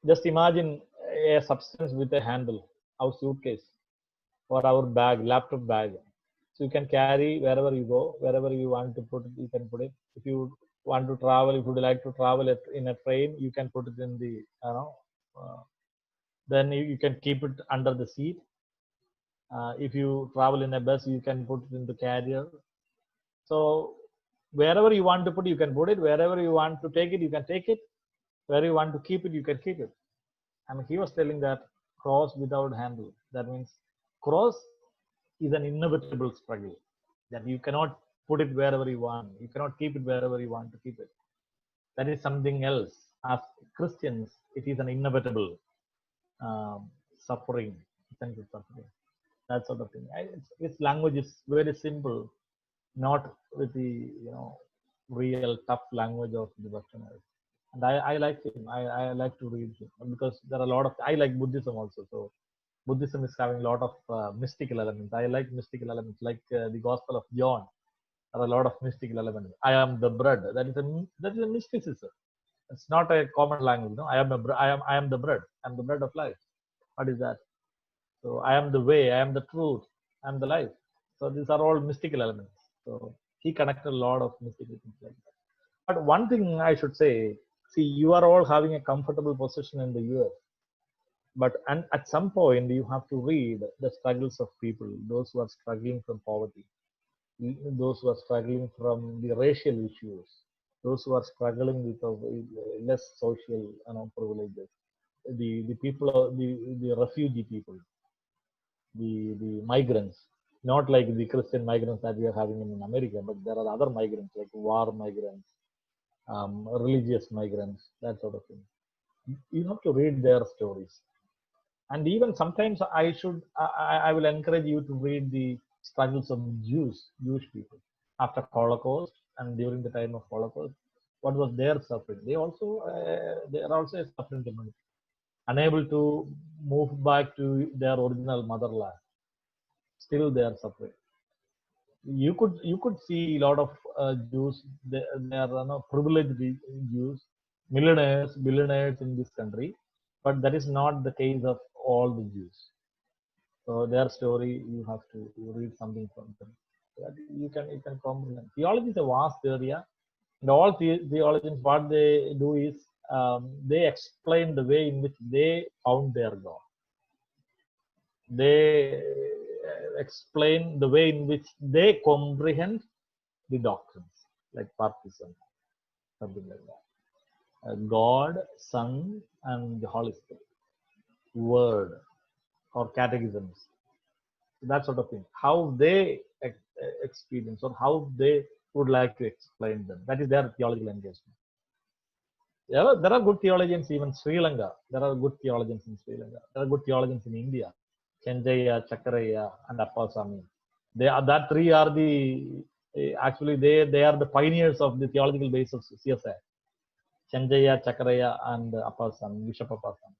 [SPEAKER 2] just imagine a substance with a handle, our suitcase or our bag, laptop bag. So you can carry wherever you go, wherever you want to put it, you can put it. If you want to travel, if you would like to travel in a train, you can put it in the, then you can keep it under the seat. If you travel in a bus, you can put it in the carrier. So wherever you want to put it, you can put it. Wherever you want to take it, you can take it. Where you want to keep it, you can keep it. And he was telling that cross without handle. That means cross is an inevitable struggle. That you cannot put it wherever you want. You cannot keep it wherever you want to keep it. That is something else. As Christians, it is an inevitable suffering, sense of suffering, that sort of thing. Its language is very simple, not with the real tough language of the Westerners. And I like him. I like to read him because there are a lot of. I like Buddhism also. So Buddhism is having a lot of mystical elements. I like mystical elements, like the Gospel of John. There are a lot of mystical elements. I am the bread. That is a mysticism. It's not a common language. No, I am the bread. I'm the bread of life. What is that? So I am the way. I am the truth. I am the life. So these are all mystical elements. So he connected a lot of mystical things like that. But one thing I should say, see, you are all having a comfortable position in the US, but and at some point you have to read the struggles of people, those who are struggling from poverty, those who are struggling from the racial issues, those who are struggling with less social privileges, the people, the refugee people, the migrants, not like the Christian migrants that we are having in America, but there are other migrants like war migrants, religious migrants, that sort of thing. You have to read their stories. And even sometimes I will encourage you to read the struggles of Jewish people after Holocaust and during the time of Holocaust. What was their suffering? They are also a suffering community, unable to move back to their original motherland. Still, they are suffering. You could see a lot of Jews. They are privileged Jews, millionaires, billionaires in this country, but that is not the case of all the Jews. So their story, you have to read something from them. You can comprehend. Theology is a vast area, and all theologians, what they do is they explain the way in which they found their God. They explain the way in which they comprehend the doctrines, like Baptism, something like that. God, Son, and the Holy Spirit, Word, or catechisms, that sort of thing. How they experience or how they would like to explain them. That is their theological engagement. There are good theologians even in Sri Lanka. There are good theologians in Sri Lanka. There are good theologians in India. Chenjaya, Chakaraya, and Appasamy. That three are actually they are the pioneers of the theological base of CSI. Chenjaya, Chakaraya, and Appasamy, Bishop Appasamy.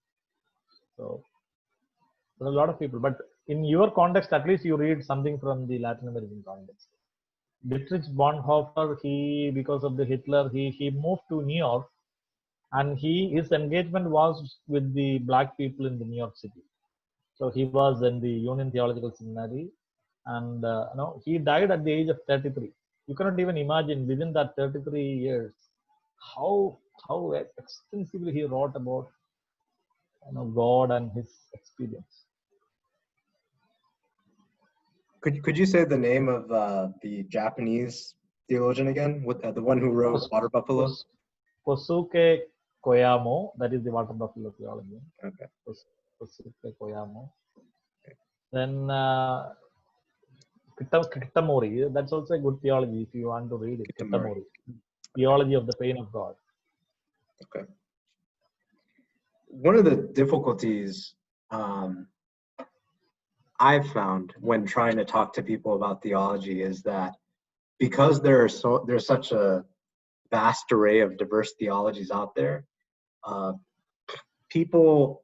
[SPEAKER 2] So there are a lot of people, but in your context, at least you read something from the Latin American context. Dietrich Bonhoeffer, because of the Hitler, he moved to New York, and his engagement was with the black people in the New York City. So he was in the Union Theological Seminary, and he died at the age of 33. You cannot even imagine within that 33 years how extensively he wrote about God and his experience.
[SPEAKER 1] Could you say the name of the Japanese theologian again? With the one who wrote Water Buffalo?
[SPEAKER 2] Kosuke Koyamo, that is the Water Buffalo theologian.
[SPEAKER 1] Okay.
[SPEAKER 2] Kosuke Koyamo. Then Kitamori, that's also a good theology if you want to read it. Kitamori. Theology of the Pain of God.
[SPEAKER 1] Okay. One of the difficulties I've found when trying to talk to people about theology is that because there's such a vast array of diverse theologies out there, people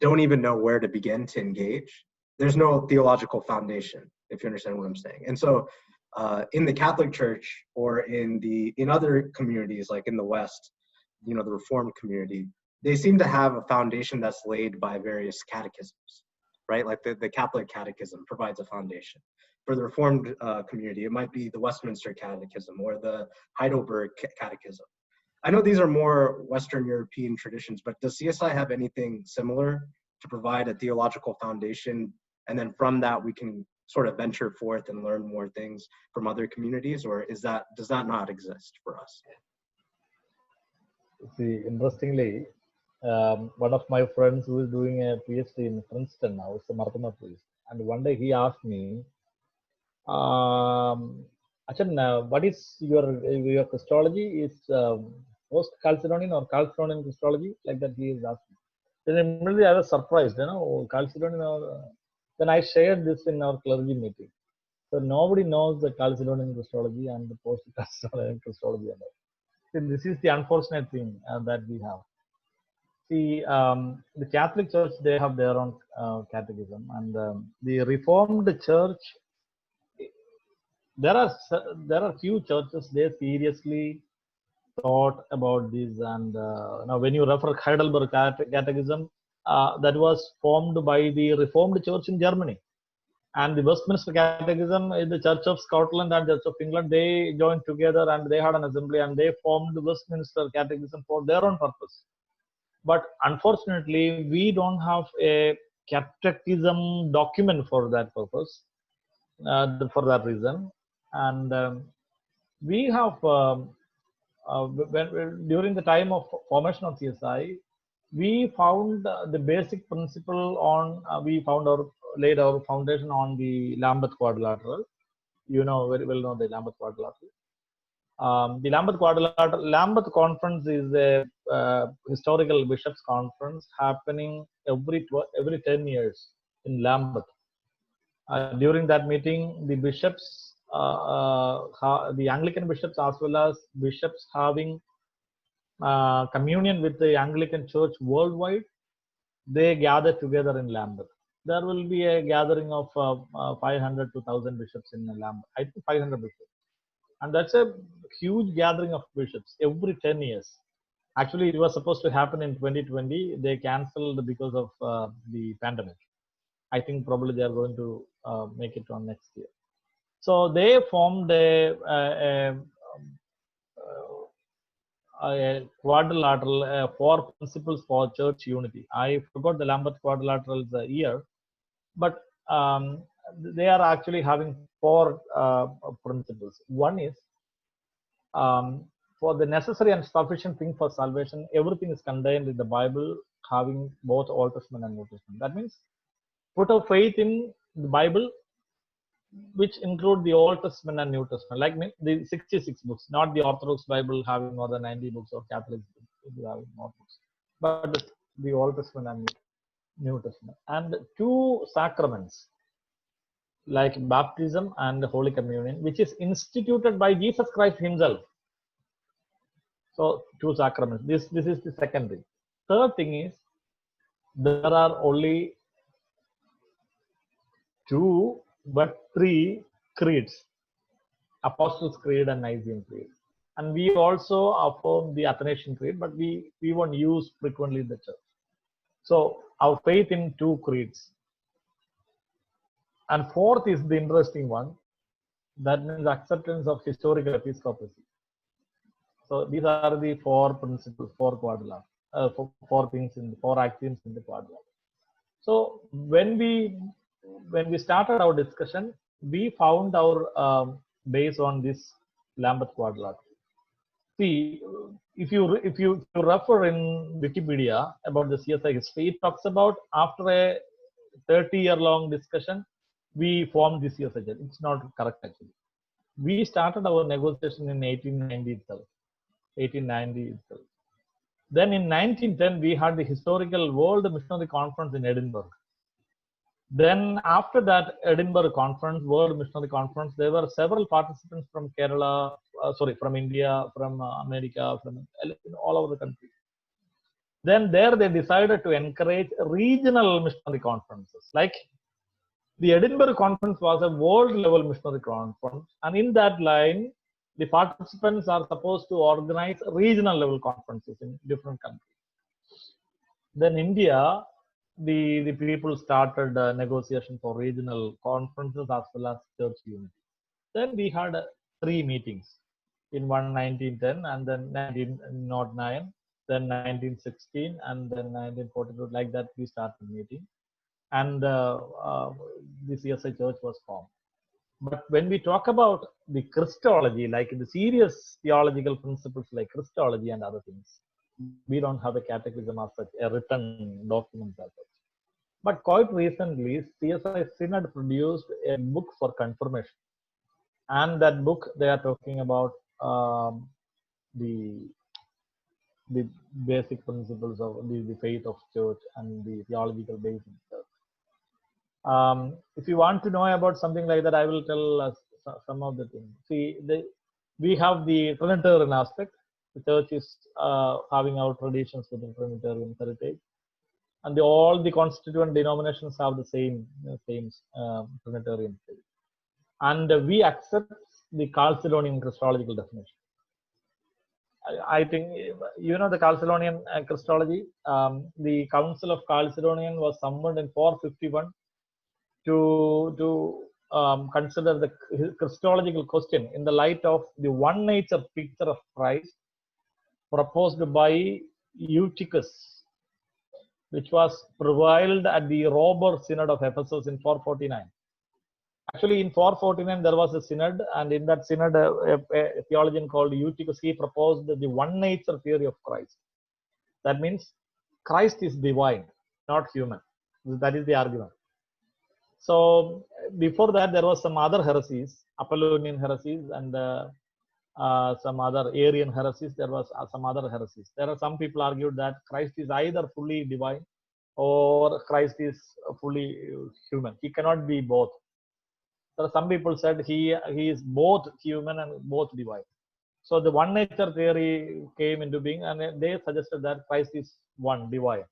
[SPEAKER 1] don't even know where to begin to engage. There's no theological foundation, if you understand what I'm saying. And so in the Catholic Church or in other communities, like in the West, the Reformed community, they seem to have a foundation that's laid by various catechisms, right? Like the Catholic Catechism provides a foundation. For the Reformed community, it might be the Westminster Catechism or the Heidelberg Catechism. I know these are more Western European traditions, but does CSI have anything similar to provide a theological foundation? And then from that, we can sort of venture forth and learn more things from other communities, or does that not exist for us?
[SPEAKER 2] See, interestingly, one of my friends who is doing a PhD in Princeton now is a Marthoma priest. And one day he asked me, Achen, what is your Christology? Is post-Chalcedonian or Chalcedonian Christology? Like that he is asking. Then immediately I was surprised, Chalcedonian or... Then I shared this in our clergy meeting. So nobody knows the Chalcedonian Christology and the post-Chalcedonian Christology. This is the unfortunate thing that we have. See, the Catholic Church, they have their own catechism, and the Reformed Church, there are few churches they seriously thought about this. And now, when you refer Heidelberg Catechism, that was formed by the Reformed Church in Germany, and the Westminster Catechism in the Church of Scotland and Church of England, they joined together and they had an assembly and they formed the Westminster Catechism for their own purpose. But unfortunately, we don't have a catechism document for that purpose, for that reason. And we have, during the time of formation of CSI, we found the basic principle on, laid our foundation on the Lambeth Quadrilateral. You know, very well know the Lambeth Quadrilateral. The Lambeth Conference is a historical bishops' conference happening every 10 years in Lambeth. During that meeting, the bishops, the Anglican bishops as well as bishops having communion with the Anglican Church worldwide, they gather together in Lambeth. There will be a gathering of 500 to 1,000 bishops in Lambeth. I think 500 bishops. And that's a huge gathering of bishops every 10 years. Actually, it was supposed to happen in 2020. They canceled because of the pandemic. I think probably they are going to make it on next year. So they formed a quadrilateral, 4 principles for church unity. I forgot the Lambeth Quadrilateral's year, but they are actually having 4 principles. One is, for the necessary and sufficient thing for salvation, everything is contained in the Bible, having both Old Testament and New Testament. That means put our faith in the Bible, which include the Old Testament and New Testament, like the 66 books, not the Orthodox Bible having more than 90 books, or Catholic having more books, but the Old Testament and New Testament. And 2 sacraments, like baptism and Holy Communion, which is instituted by Jesus Christ himself. So 2 sacraments. This is the second thing. Third thing is, there are only 2 but 3 creeds: Apostles' Creed and Nicene Creed. And we also affirm the Athanasian Creed, but we won't use frequently in the church. So our faith in 2 creeds. And fourth is the interesting one. That means acceptance of historical episcopacy. So these are the 4 principles, 4 quadrilateral, 4 things in 4 axioms in the quadrilateral. So when we started our discussion, we found our base on this Lambeth Quadrilateral. See, if you refer in Wikipedia about the CSI history, it talks about after a 30-year-long discussion, we formed the CSI church. It's not correct actually. We started our negotiation in 1890 itself. Then in 1910, we had the historical World Missionary Conference in Edinburgh. Then after that Edinburgh Conference, World Missionary Conference, there were several participants from Kerala, from India, from America, from all over the country. Then there they decided to encourage regional missionary conferences. Like the Edinburgh Conference was a world level missionary conference, and in that line, the participants are supposed to organize regional level conferences in different countries. Then India, the people started negotiation for regional conferences as well as church unity. Then we had 3 meetings, in 1910, and then 1909, then 1916, and then 1942. Like that, we started meeting, and the CSI Church was formed. But when we talk about the Christology, like the serious theological principles like Christology and other things, we don't have a catechism as such, a written document as such. But quite recently, CSI Synod produced a book for confirmation. And that book, they are talking about the basic principles of the faith of church and the theological basis of church. If you want to know about something like that, I will tell some of the things. See, we have the Trinitarian aspect. The church is having our traditions with the Trinitarian heritage, and all the constituent denominations have the same Trinitarian faith. And we accept the Chalcedonian Christological definition. I think the Chalcedonian Christology. The Council of Chalcedonian was summoned in 451 to consider the Christological question in the light of the one nature picture of Christ proposed by Eutychus, which was prevailed at the Robber Synod of Ephesus in 449. Actually, in 449, there was a synod, and in that synod, a theologian called Eutychus, he proposed the one nature theory of Christ. That means Christ is divine, not human. That is the argument. So before that, there was some other heresies, Apollonian heresies, and some other Arian heresies. There was some other heresies. There are some people argued that Christ is either fully divine or Christ is fully human. He cannot be both. There are some people said he is both human and both divine. So the one nature theory came into being, and they suggested that Christ is one, divine.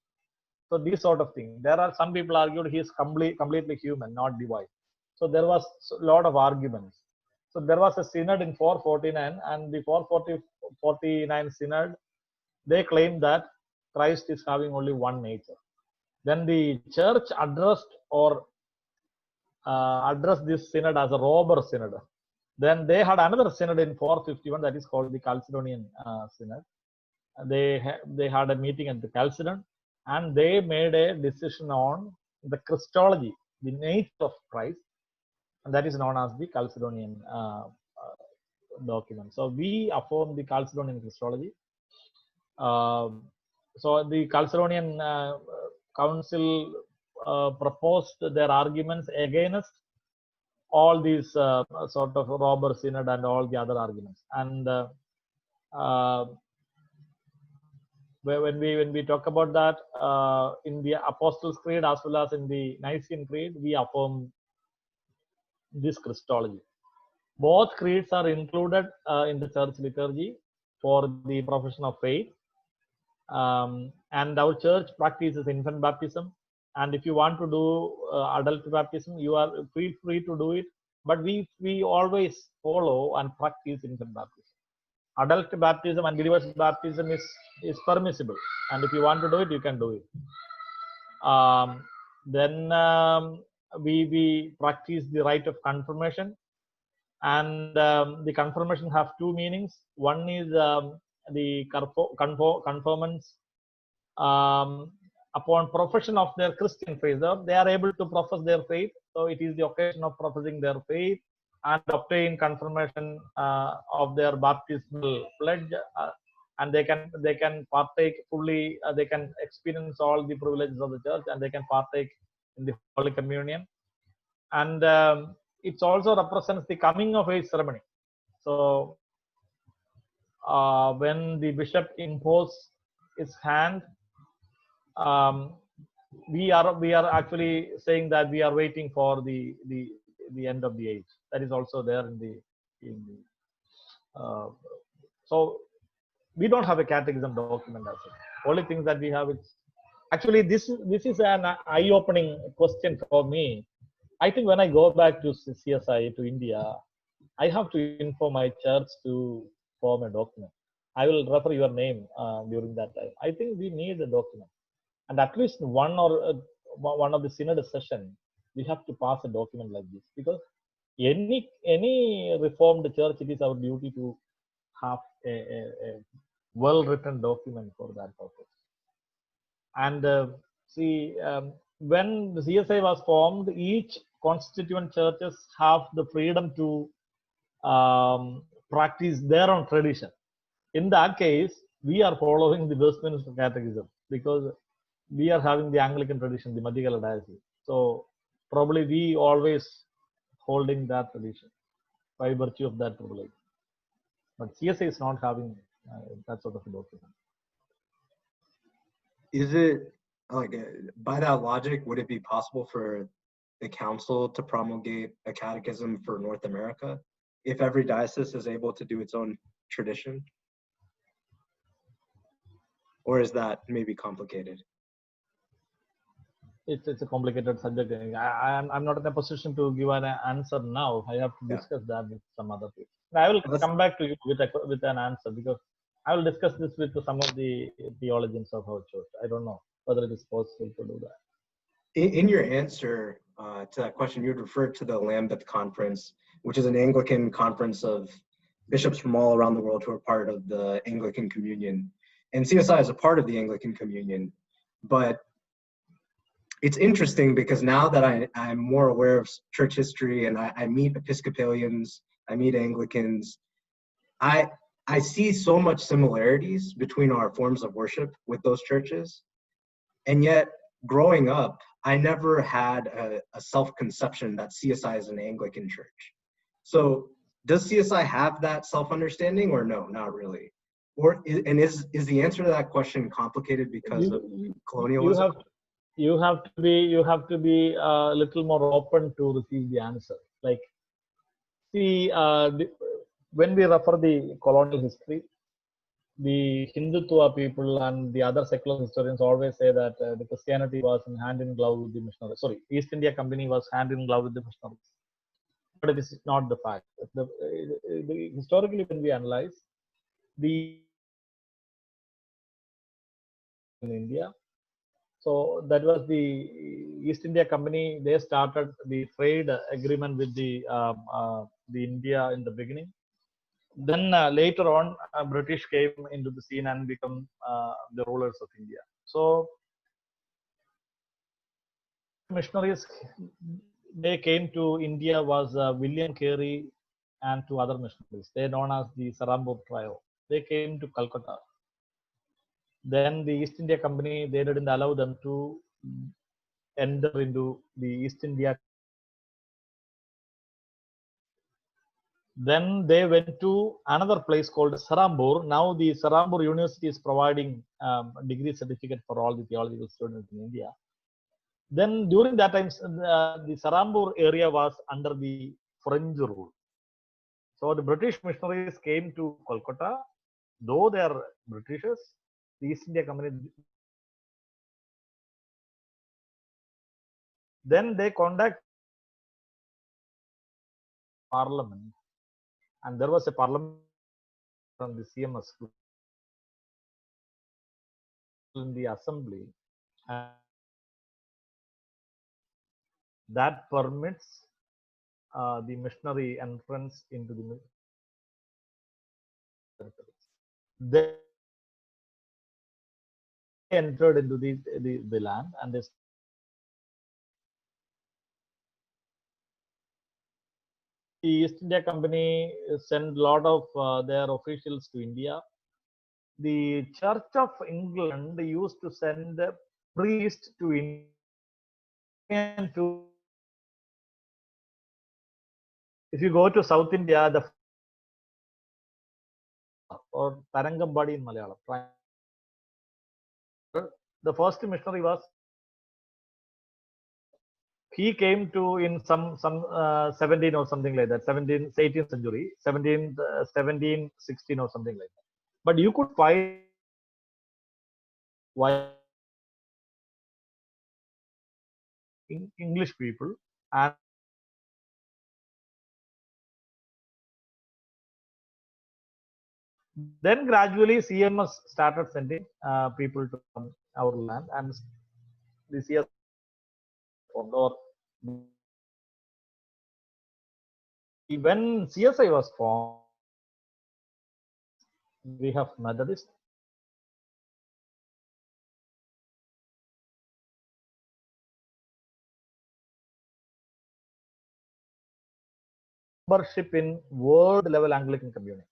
[SPEAKER 2] So these sort of thing. There are some people argued he is completely human, not divine. So there was a lot of arguments. So there was a synod in 449, and the 449 synod, they claimed that Christ is having only one nature. Then the church addressed this synod as a robber synod. Then they had another synod in 451 that is called the Chalcedonian synod. They had a meeting at the Chalcedon, and they made a decision on the Christology, the nature of Christ, and that is known as the Chalcedonian document. So we affirm the Chalcedonian Christology. So the Chalcedonian Council proposed their arguments against all these sort of robber synod and all the other arguments. And when we talk about that, in the Apostles' Creed as well as in the Nicene Creed, we affirm this Christology. Both creeds are included in the church liturgy for the profession of faith. And our church practices infant baptism. And if you want to do adult baptism, you are feel free to do it. But we always follow and practice infant baptism. Adult baptism and believer's baptism is permissible. And if you want to do it, you can do it. Then we practice the rite of confirmation. And the confirmation have two meanings. One is the confirmants upon profession of their Christian faith, they are able to profess their faith. So it is the occasion of professing their faith and obtain confirmation of their baptismal pledge, and they can partake fully. They can experience all the privileges of the church, and they can partake in the Holy Communion. And it also represents the coming of age ceremony. So when the bishop imposes his hand, we are actually saying that we are waiting for the end of the age. That is also there in the so we don't have a catechism document as such. Only things that we have is actually this is an eye-opening question for me. I think when I go back to CSI to India, I have to inform my church to form a document. I will refer your name during that time. I think we need a document, and at least one of the synod session, we have to pass a document like this, because any reformed church, it is our duty to have a well-written document for that purpose. And when the CSI was formed, each constituent churches have the freedom to practice their own tradition. In that case, we are following the Westminster Catechism, because we are having the Anglican tradition, the Madhya Diocese. So probably we always holding that tradition by virtue of that privilege. But CSI is not having that sort of a document.
[SPEAKER 1] Is it like, by that logic, would it be possible for the council to promulgate a catechism for North America if every diocese is able to do its own tradition? Or is that maybe complicated?
[SPEAKER 2] It's a complicated subject. I'm not in a position to give an answer now. I have to discuss that with some other people. I will come back to you with an answer, because I will discuss this with some of the theologians of our church. I don't know whether it is possible to do that.
[SPEAKER 1] In your answer to that question, you had referred to the Lambeth Conference, which is an Anglican conference of bishops from all around the world who are part of the Anglican Communion. And CSI is a part of the Anglican Communion. But it's interesting because now that I'm more aware of church history and I meet Episcopalians, I meet Anglicans, I see so much similarities between our forms of worship with those churches. And yet, growing up, I never had a self-conception that CSI is an Anglican church. So does CSI have that self-understanding or no, not really? Or is the answer to that question complicated because of colonialism?
[SPEAKER 2] You have to be a little more open to receive the answer. Like, see, when we refer the colonial history, the Hindutva people and the other secular historians always say that the Christianity was in hand in glove with the missionaries. Sorry, East India Company was hand in glove with the missionaries. But it is not the fact. Historically, when we analyze the in India, so that was the East India Company. They started the trade agreement with the India in the beginning. Then later on, British came into the scene and become the rulers of India. So missionaries, they came to India was William Carey and two other missionaries. They are known as the Sarambur trio. They came to Calcutta. Then the East India Company, they didn't allow them to enter into the East India. Then they went to another place called Sarambur. Now the Sarambur University is providing degree certificate for all the theological students in India. Then during that time, the Sarambur area was under the French rule. So the British missionaries came to Kolkata, though they are Britishers, the East India Company. Then they conduct parliament, and there was a parliament from the CMS in the assembly, and that permits the missionary entrance into the territories. They entered into the land, and they the East India Company sent a lot of their officials to India. The Church of England used to send priests to India. If you go to South India, or Tarangambadi in Malayalam, the first missionary was, he came to in some 17 or something like that, 18th century, 17, 16 or something like that. But you could find why English people, and then gradually CMS started sending people to our land, and the CS formed. Or when CSI was formed, we have Methodist, membership in world level Anglican community.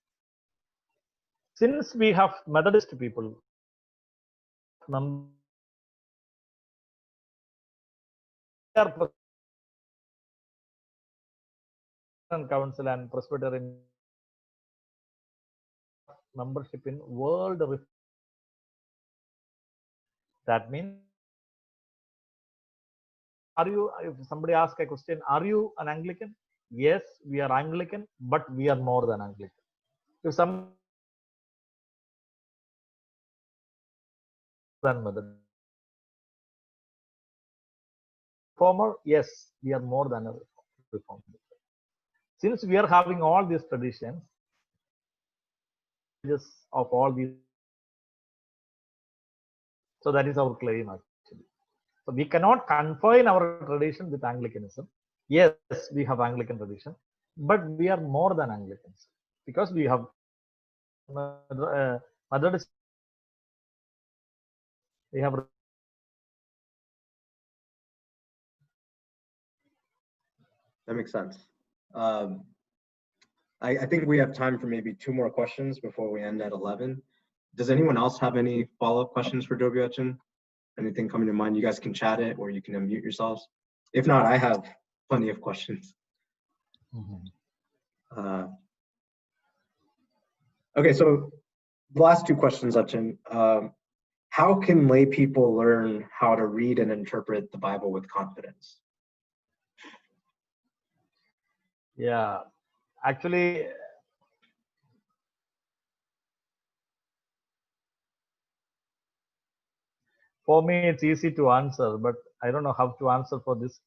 [SPEAKER 2] Since we have Methodist people, Council and Presbyterian membership in world. That means, are you, if somebody asks a question, are you an Anglican? Yes, we are Anglican, but we are more than Anglican. If some grandmother reformer, yes, we are more than a reformer. Since we are having all these traditions, of all these. So that is our claim actually. So we cannot confine our tradition with Anglicanism. Yes, we have Anglican tradition, but we are more than Anglicans because we have Methodist, we have.
[SPEAKER 1] That makes sense. I think we have time for maybe 2 more questions before we end at 11. Does anyone else have any follow-up questions for Joby Achen? Anything coming to mind? You guys can chat it or you can unmute yourselves. If not, I have plenty of questions. Okay, so the last 2 questions, Achen. How can lay people learn how to read and interpret the Bible with confidence?
[SPEAKER 2] Yeah, actually, for me, it's easy to answer, but I don't know how to answer for this.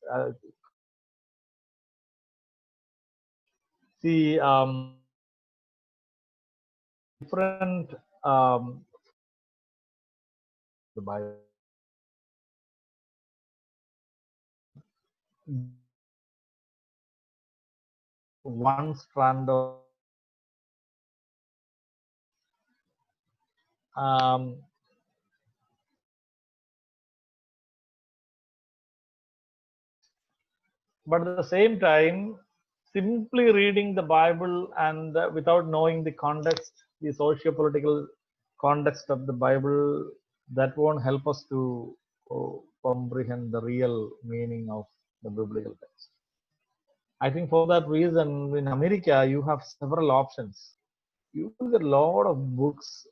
[SPEAKER 2] See, different the Bible. One strand of but at the same time, simply reading the Bible and without knowing the context, the socio-political context of the Bible, that won't help us to comprehend the real meaning of the biblical text. I think for that reason, in America, you have several options. You will get a lot of books.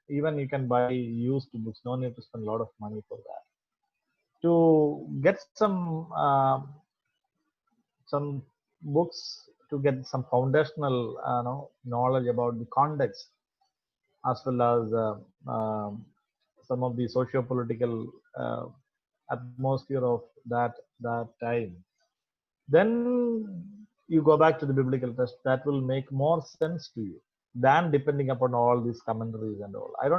[SPEAKER 2] Even you can buy used books. No need to spend a lot of money for that. To get some books to get some foundational knowledge about the context, as well as some of the socio-political atmosphere of that time. Then you go back to the biblical text. That will make more sense to you than depending upon all these commentaries and all. I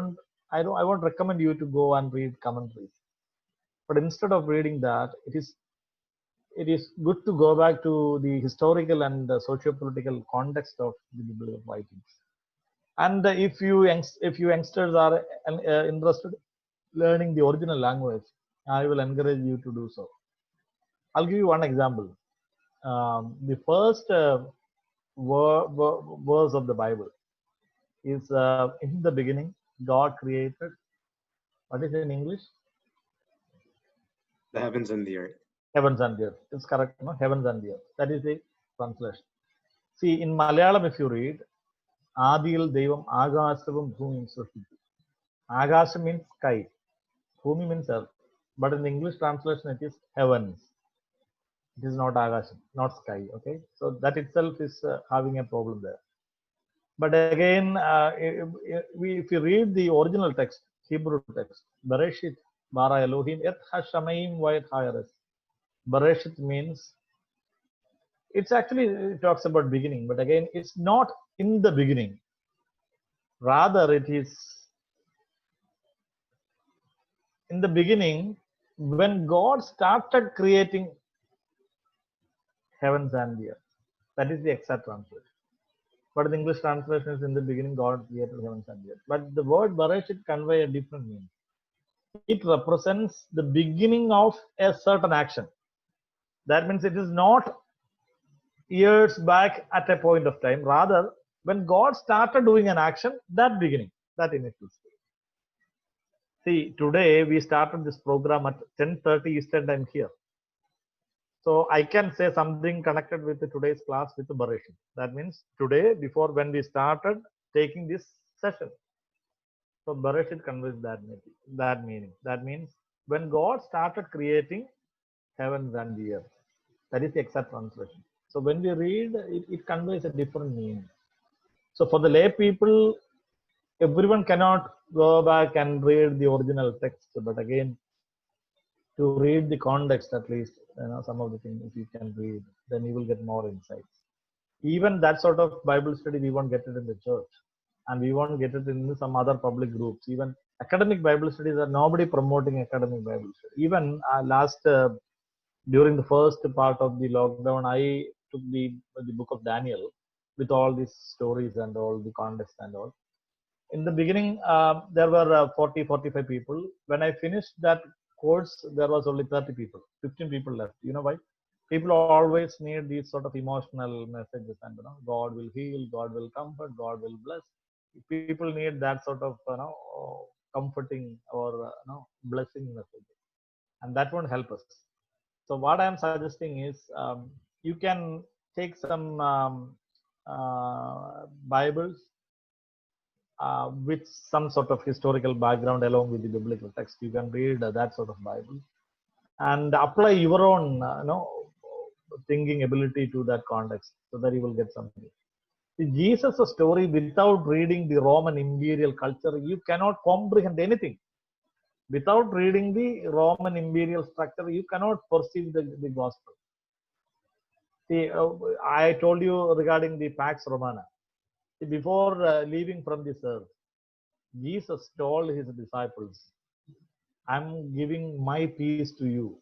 [SPEAKER 2] won't recommend you to go and read commentaries. But instead of reading that, it is good to go back to the historical and the socio-political context of the biblical writings. And if you youngsters are interested in learning the original language, I will encourage you to do so. I'll give you one example. The first verse of the Bible is in the beginning, God created. What is it in English?
[SPEAKER 1] The heavens and the earth.
[SPEAKER 2] Heavens and the earth. It's correct, no? Heavens and the earth. That is the translation. See, in Malayalam, if you read, Adil Devam Agasavam Bhumim Srishtichu. Agasa means sky. Bhumi means earth. But in the English translation, it is heavens. It is not Agasham, not sky. Okay. So that itself is having a problem there. But again, if you read the original text, Hebrew text, Bereshit, Bara Elohim, Et Hashamayim Vayet Hayares. Bereshit means, it's actually, it talks about beginning, but again, it's not in the beginning. Rather, it is in the beginning when God started creating heavens and the earth. That is the exact translation. But the English translation is in the beginning God created heavens and the earth. But the word Bereshit convey a different meaning. It represents the beginning of a certain action. That means it is not years back at a point of time. Rather, when God started doing an action, that beginning, that initial stage. See, today we started this program at 10:30 Eastern time here. So I can say something connected with today's class with Bereshit. That means today, before when we started taking this session. So Bereshit conveys that meaning. That means when God started creating heavens and the earth. That is the exact translation. So when we read, it conveys a different meaning. So for the lay people, everyone cannot go back and read the original text. But again, to read the context, at least, some of the things if you can read, then you will get more insights. Even that sort of Bible study, we won't get it in the church. and we won't get it in some other public groups. Even academic Bible studies are nobody promoting academic Bible study. Even last during the first part of the lockdown, I took the book of Daniel with all these stories and all the context and all. In the beginning, there were 40, 45 people. When I finished that course, there was only 30 people, 15 people left. You know why? People always need these sort of emotional messages, and God will heal, God will comfort, God will bless. People need that sort of comforting or blessing messages, and that won't help us. So what I am suggesting is you can take some Bibles with some sort of historical background along with the biblical text. You can read that sort of Bible and apply your own thinking ability to that context, so that you will get something. See, Jesus' story, without reading the Roman imperial culture, you cannot comprehend anything. Without reading the Roman imperial structure, you cannot perceive the gospel. See, I told you regarding the Pax Romana. See, before leaving from this earth, Jesus told his disciples, I'm giving my peace to you.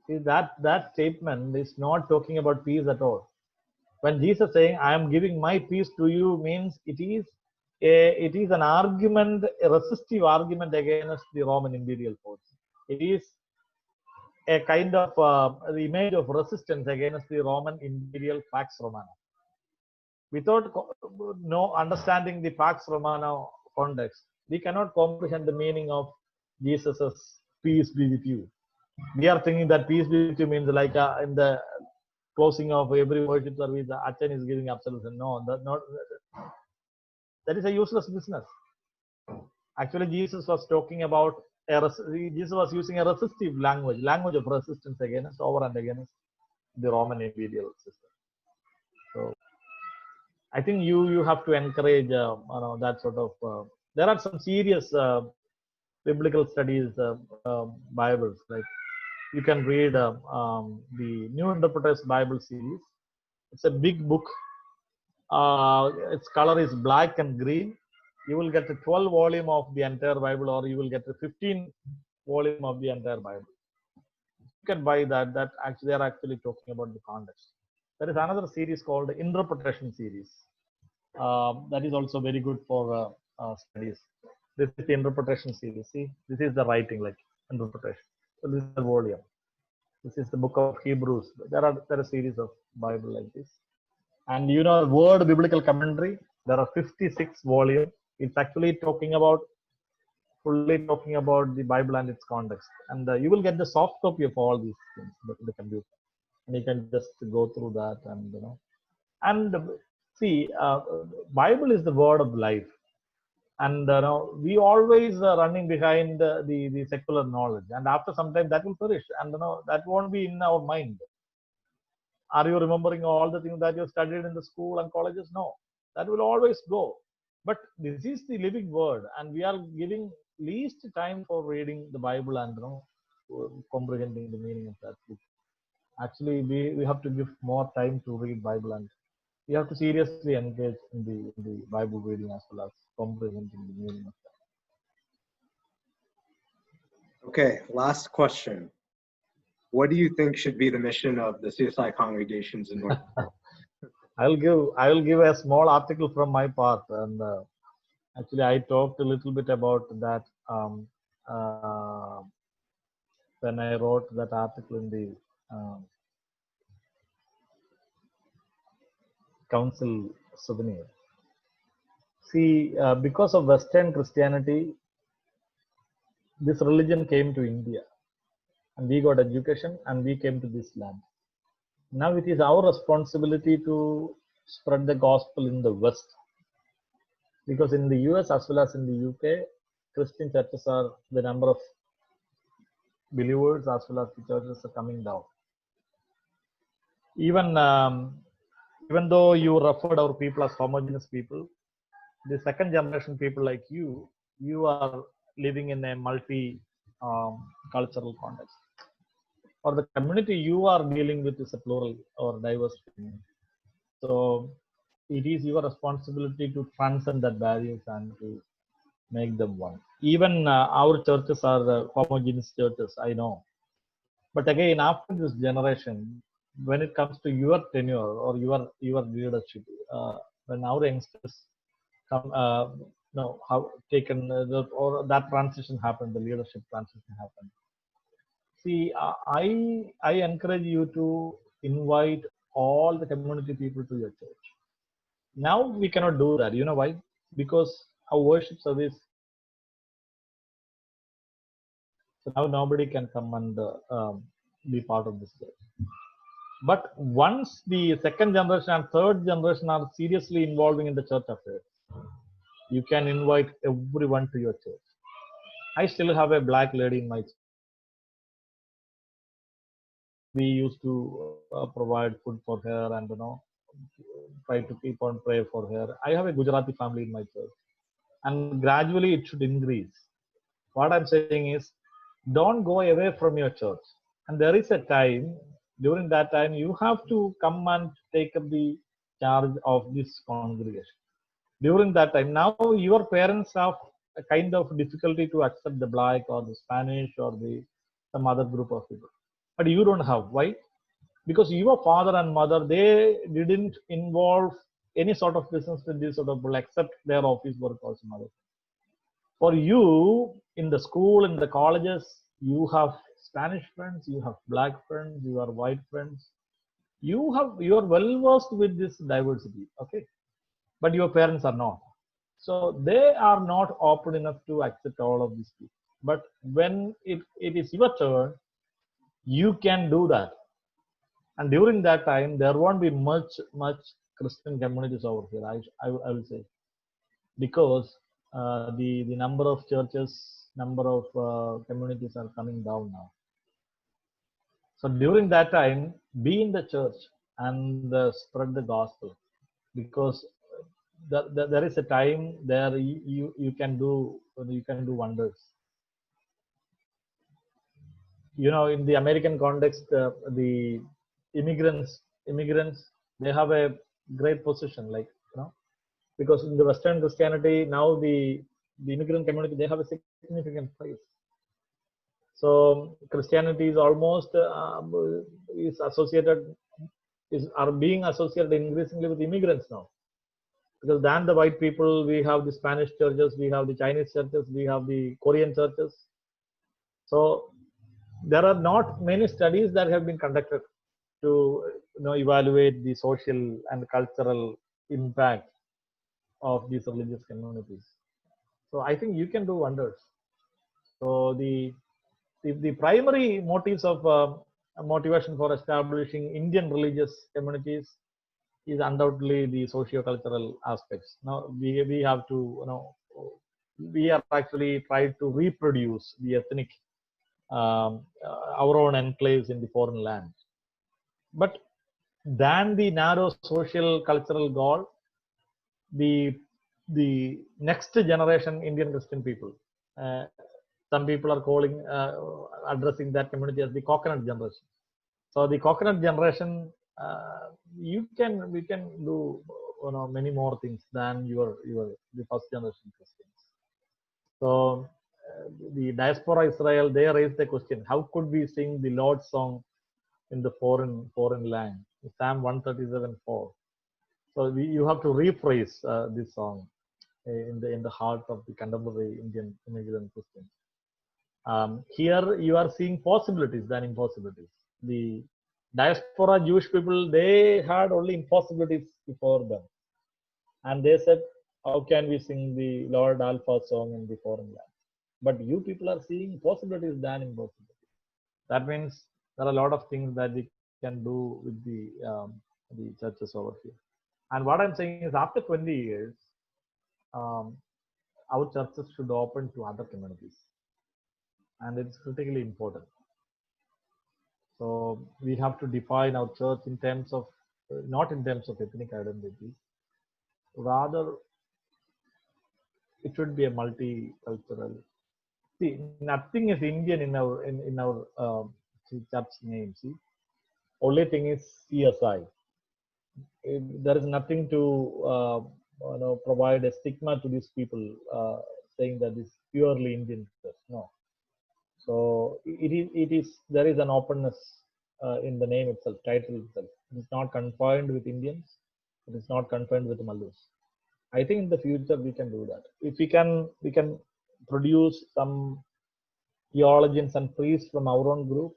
[SPEAKER 2] See, that statement is not talking about peace at all. When Jesus saying, I am giving my peace to you, means it is an argument, a resistive argument against the Roman imperial force. It is a kind of the image of resistance against the Roman imperial Pax Romana. Without understanding the Pax Romana context, we cannot comprehend the meaning of Jesus's peace be with you. We are thinking that peace be with you means like in the closing of every worship service, the Achen is giving absolution. No, that is a useless business. Actually, Jesus was talking about Jesus was using a resistive language of resistance against over and against the Roman imperial system. So I think you have to encourage that sort of. There are some serious biblical studies Bibles, like you can read the New Interpreter's Bible series. It's a big book. Its color is black and green. You will get a 12 volume of the entire Bible, or you will get a 15 volume of the entire Bible. You can buy that. That actually they are actually talking about the context. There is another series called Interpretation series. That is also very good for studies. This is the interpretation series. See, this is the writing, like interpretation. So this is the volume. This is the book of Hebrews. There are a series of Bible like this. And Word Biblical Commentary, there are 56 volumes. It's actually fully talking about the Bible and its context. And you will get the soft copy of all these things in the computer. And you can just go through that and see, Bible is the word of life. And we always running behind the secular knowledge. And after some time that will perish. And that won't be in our mind. Are you remembering all the things that you studied in the school and colleges? No, that will always go. But this is the living word, and we are giving least time for reading the Bible and comprehending the meaning of that book. Actually, we have to give more time to read Bible, and we have to seriously engage in the Bible reading as well as comprehending the meaning of that.
[SPEAKER 1] Okay, last question. What do you think should be the mission of the CSI congregations in North America?
[SPEAKER 2] I will give a small article from my part, and actually I talked a little bit about that when I wrote that article in the council souvenir. See, because of Western Christianity, this religion came to India, and we got education, and we came to this land. Now it is our responsibility to spread the gospel in the West, because in the US as well as in the UK, Christian churches are, the number of believers as well as the churches are coming down. Even though you referred our people as homogeneous people, the second generation people like you are living in a multi cultural context, or the community you are dealing with is a plural or diverse community. So it is your responsibility to transcend that barriers and to make them one. Even our churches are homogeneous churches, I know. But again, after this generation, when it comes to your tenure or your leadership, when our youngsters come, no, how taken or that transition happened, the leadership transition happened. See, I encourage you to invite all the community people to your church. Now we cannot do that. You know why? Because our worship service, so now nobody can come and be part of this church. But once the second generation and third generation are seriously involving in the church affairs, you can invite everyone to your church. I still have a black lady in my church. We used to provide food for her and try to keep on pray for her. I have a Gujarati family in my church, and gradually it should increase. What I'm saying is, don't go away from your church. And there is a time, during that time, you have to come and take up the charge of this congregation. During that time, now your parents have a kind of difficulty to accept the black or the Spanish or the some other group of people. But you don't have. Why? Because your father and mother, they didn't involve any sort of business with this sort of people except their office work or some other. For you, in the school, in the colleges, you have Spanish friends, you have black friends, you are white friends. You are well versed with this diversity, okay? But your parents are not. So they are not open enough to accept all of these people. But when it is your turn, you can do that. And during that time, there won't be much Christian communities over here. I will say, because the number of churches, number of communities are coming down now. So during that time, be in the church and spread the gospel, because there is a time there you can do wonders. In the American context, the immigrants, they have a great position, like because in the Western Christianity now the immigrant community, they have a significant place. So Christianity is almost is associated are being associated increasingly with immigrants now, because than the white people, we have the Spanish churches, we have the Chinese churches, we have the Korean churches. So there are not many studies that have been conducted to evaluate the social and cultural impact of these religious communities. So I think you can do wonders. So the primary motives of motivation for establishing Indian religious communities is undoubtedly the socio-cultural aspects. Now we have to we are actually trying to reproduce the ethnic our own enclaves in the foreign land. But than the narrow social cultural goal, the next generation Indian Christian people, some people are calling addressing that community as the coconut generation. So the coconut generation, we can do many more things than the first generation Christians. So the diaspora Israel, they raised the question: how could we sing the Lord's song in the foreign land? Psalm 137:4. So you have to rephrase this song in the heart of the contemporary Indian immigrant Christians. Here you are seeing possibilities than impossibilities. The diaspora Jewish people, they had only impossibilities before them, and they said, "How can we sing the Lord Alpha song in the foreign land?" But you people are seeing possibilities than impossibilities. That means there are a lot of things that we can do with the churches over here. And what I'm saying is, after 20 years, um, our churches should open to other communities, and it's critically important. So we have to define our church in terms of not in terms of ethnic identity, rather it should be a multicultural. See, nothing is Indian in our church name. See, only thing is CSI. There is nothing to provide a stigma to these people, saying that this purely Indian church. No. So it is there is an openness in the name itself, title itself. It is not confined with Indians. It is not confined with Malus. I think in the future we can do that. If we can produce some theologians and priests from our own group.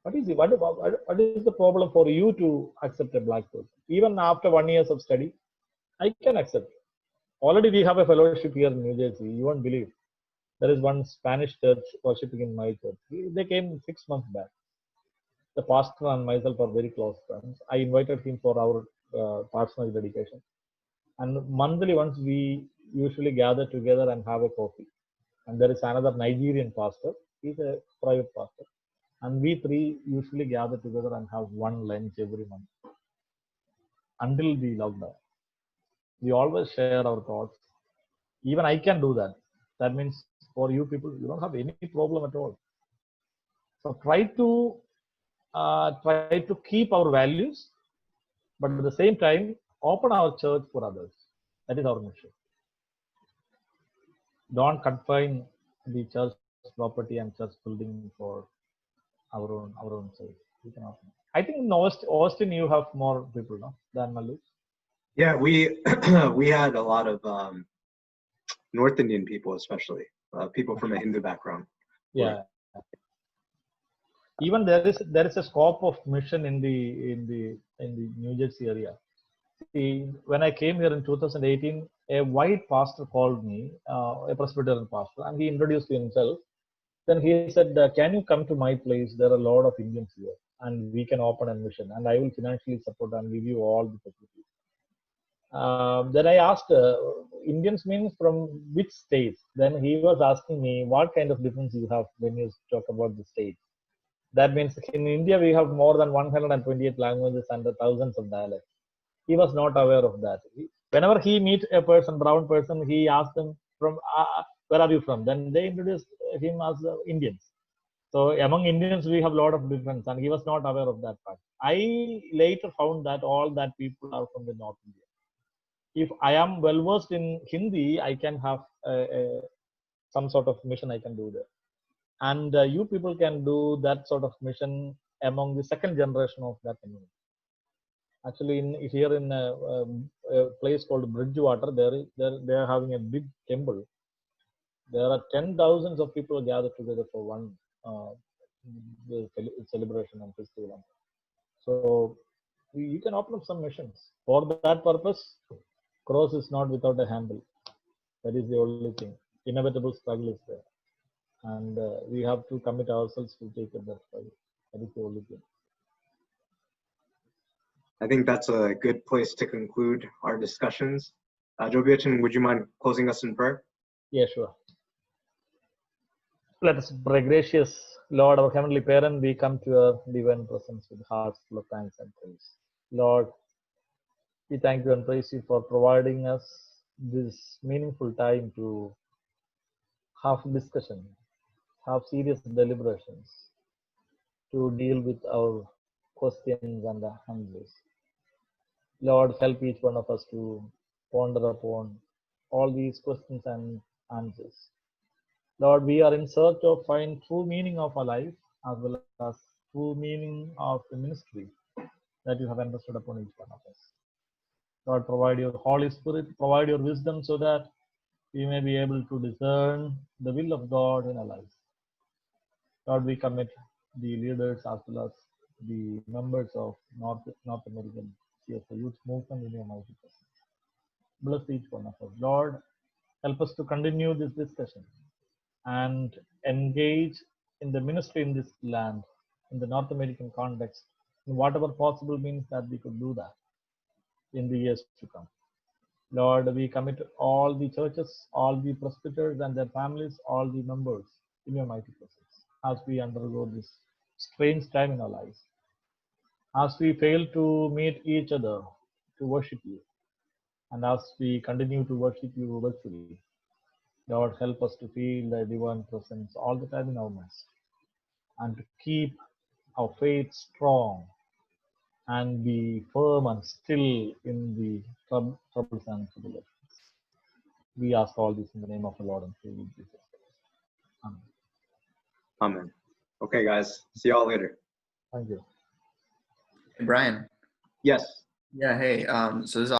[SPEAKER 2] What is the problem for you to accept a black person? Even after 1 year of study, I can accept. Already we have a fellowship here in New Jersey. You won't believe. There is one Spanish church worshiping in my church. They came 6 months back. The pastor and myself are very close friends. I invited him for our personal dedication. And monthly once we usually gather together and have a coffee. And there is another Nigerian pastor. He's a private pastor. And we three usually gather together and have one lunch every month until the lockdown. We always share our thoughts. Even I can do that. That means for you people, you don't have any problem at all. So try to keep our values, but at the same time, open our church for others. That is our mission. Don't confine the church property and church building for our own sake. You can open. I think in Austin you have more people, no, than Malus.
[SPEAKER 1] Yeah, we we had a lot of North Indian people, especially people from a Hindu background.
[SPEAKER 2] Yeah. Even there is a scope of mission in the New Jersey area. See, when I came here in 2018, a white pastor called me, a Presbyterian pastor, and he introduced himself. Then he said, "Can you come to my place? There are a lot of Indians here, and we can open a mission, and I will financially support and give you all the facilities." Then I asked, Indians means from which states? Then he was asking me, what kind of difference you have when you talk about the states? That means in India we have more than 128 languages and thousands of dialects. He was not aware of that. Whenever he meet a person, brown person, he asks them from where are you from? Then they introduce him as Indians. So among Indians we have a lot of difference, and he was not aware of that fact. I later found that all that people are from the North India. If I am well versed in Hindi, I can have some sort of mission I can do there. And you people can do that sort of mission among the second generation of that community. Actually, here in a place called Bridgewater, they are having a big temple. There are 10,000s of people gathered together for one celebration and festival. So you can open up some missions. For that purpose, cross is not without a handle. That is the only thing. Inevitable struggle is there. And we have to commit ourselves to take up that struggle. That is the only thing.
[SPEAKER 1] I think that's a good place to conclude our discussions. Joby Achen, would you mind closing us in prayer?
[SPEAKER 2] Yeah, sure. Let us pray. Gracious Lord, our Heavenly Parent, we come to your divine presence with hearts full of thanks and praise. Lord, we thank you and praise you for providing us this meaningful time to have discussion, have serious deliberations, to deal with our questions and answers. Lord, help each one of us to ponder upon all these questions and answers. Lord, we are in search of find true meaning of our life as well as true meaning of the ministry that you have entrusted upon each one of us. Lord, provide your Holy Spirit, provide your wisdom so that we may be able to discern the will of God in our lives. Lord, we commit the leaders as well as the members of North American CSI Youth Movement in your mighty presence. Bless each one of us. Lord, help us to continue this discussion and engage in the ministry in this land, in the North American context, in whatever possible means that we could do that in the years to come. Lord, we commit all the churches, all the presbyters and their families, all the members in your mighty presence as we undergo this strange time in our lives. As we fail to meet each other to worship you, and as we continue to worship you virtually, Lord, help us to feel the divine presence all the time in our midst and to keep our faith strong and be firm and still in the troubles and tribulations. We ask all this in the name of the Lord and Savior Jesus Christ. Amen.
[SPEAKER 1] Amen. Okay, guys. See y'all later.
[SPEAKER 2] Thank you.
[SPEAKER 3] Hey, Brian.
[SPEAKER 1] Yes.
[SPEAKER 3] Yeah, hey, so this is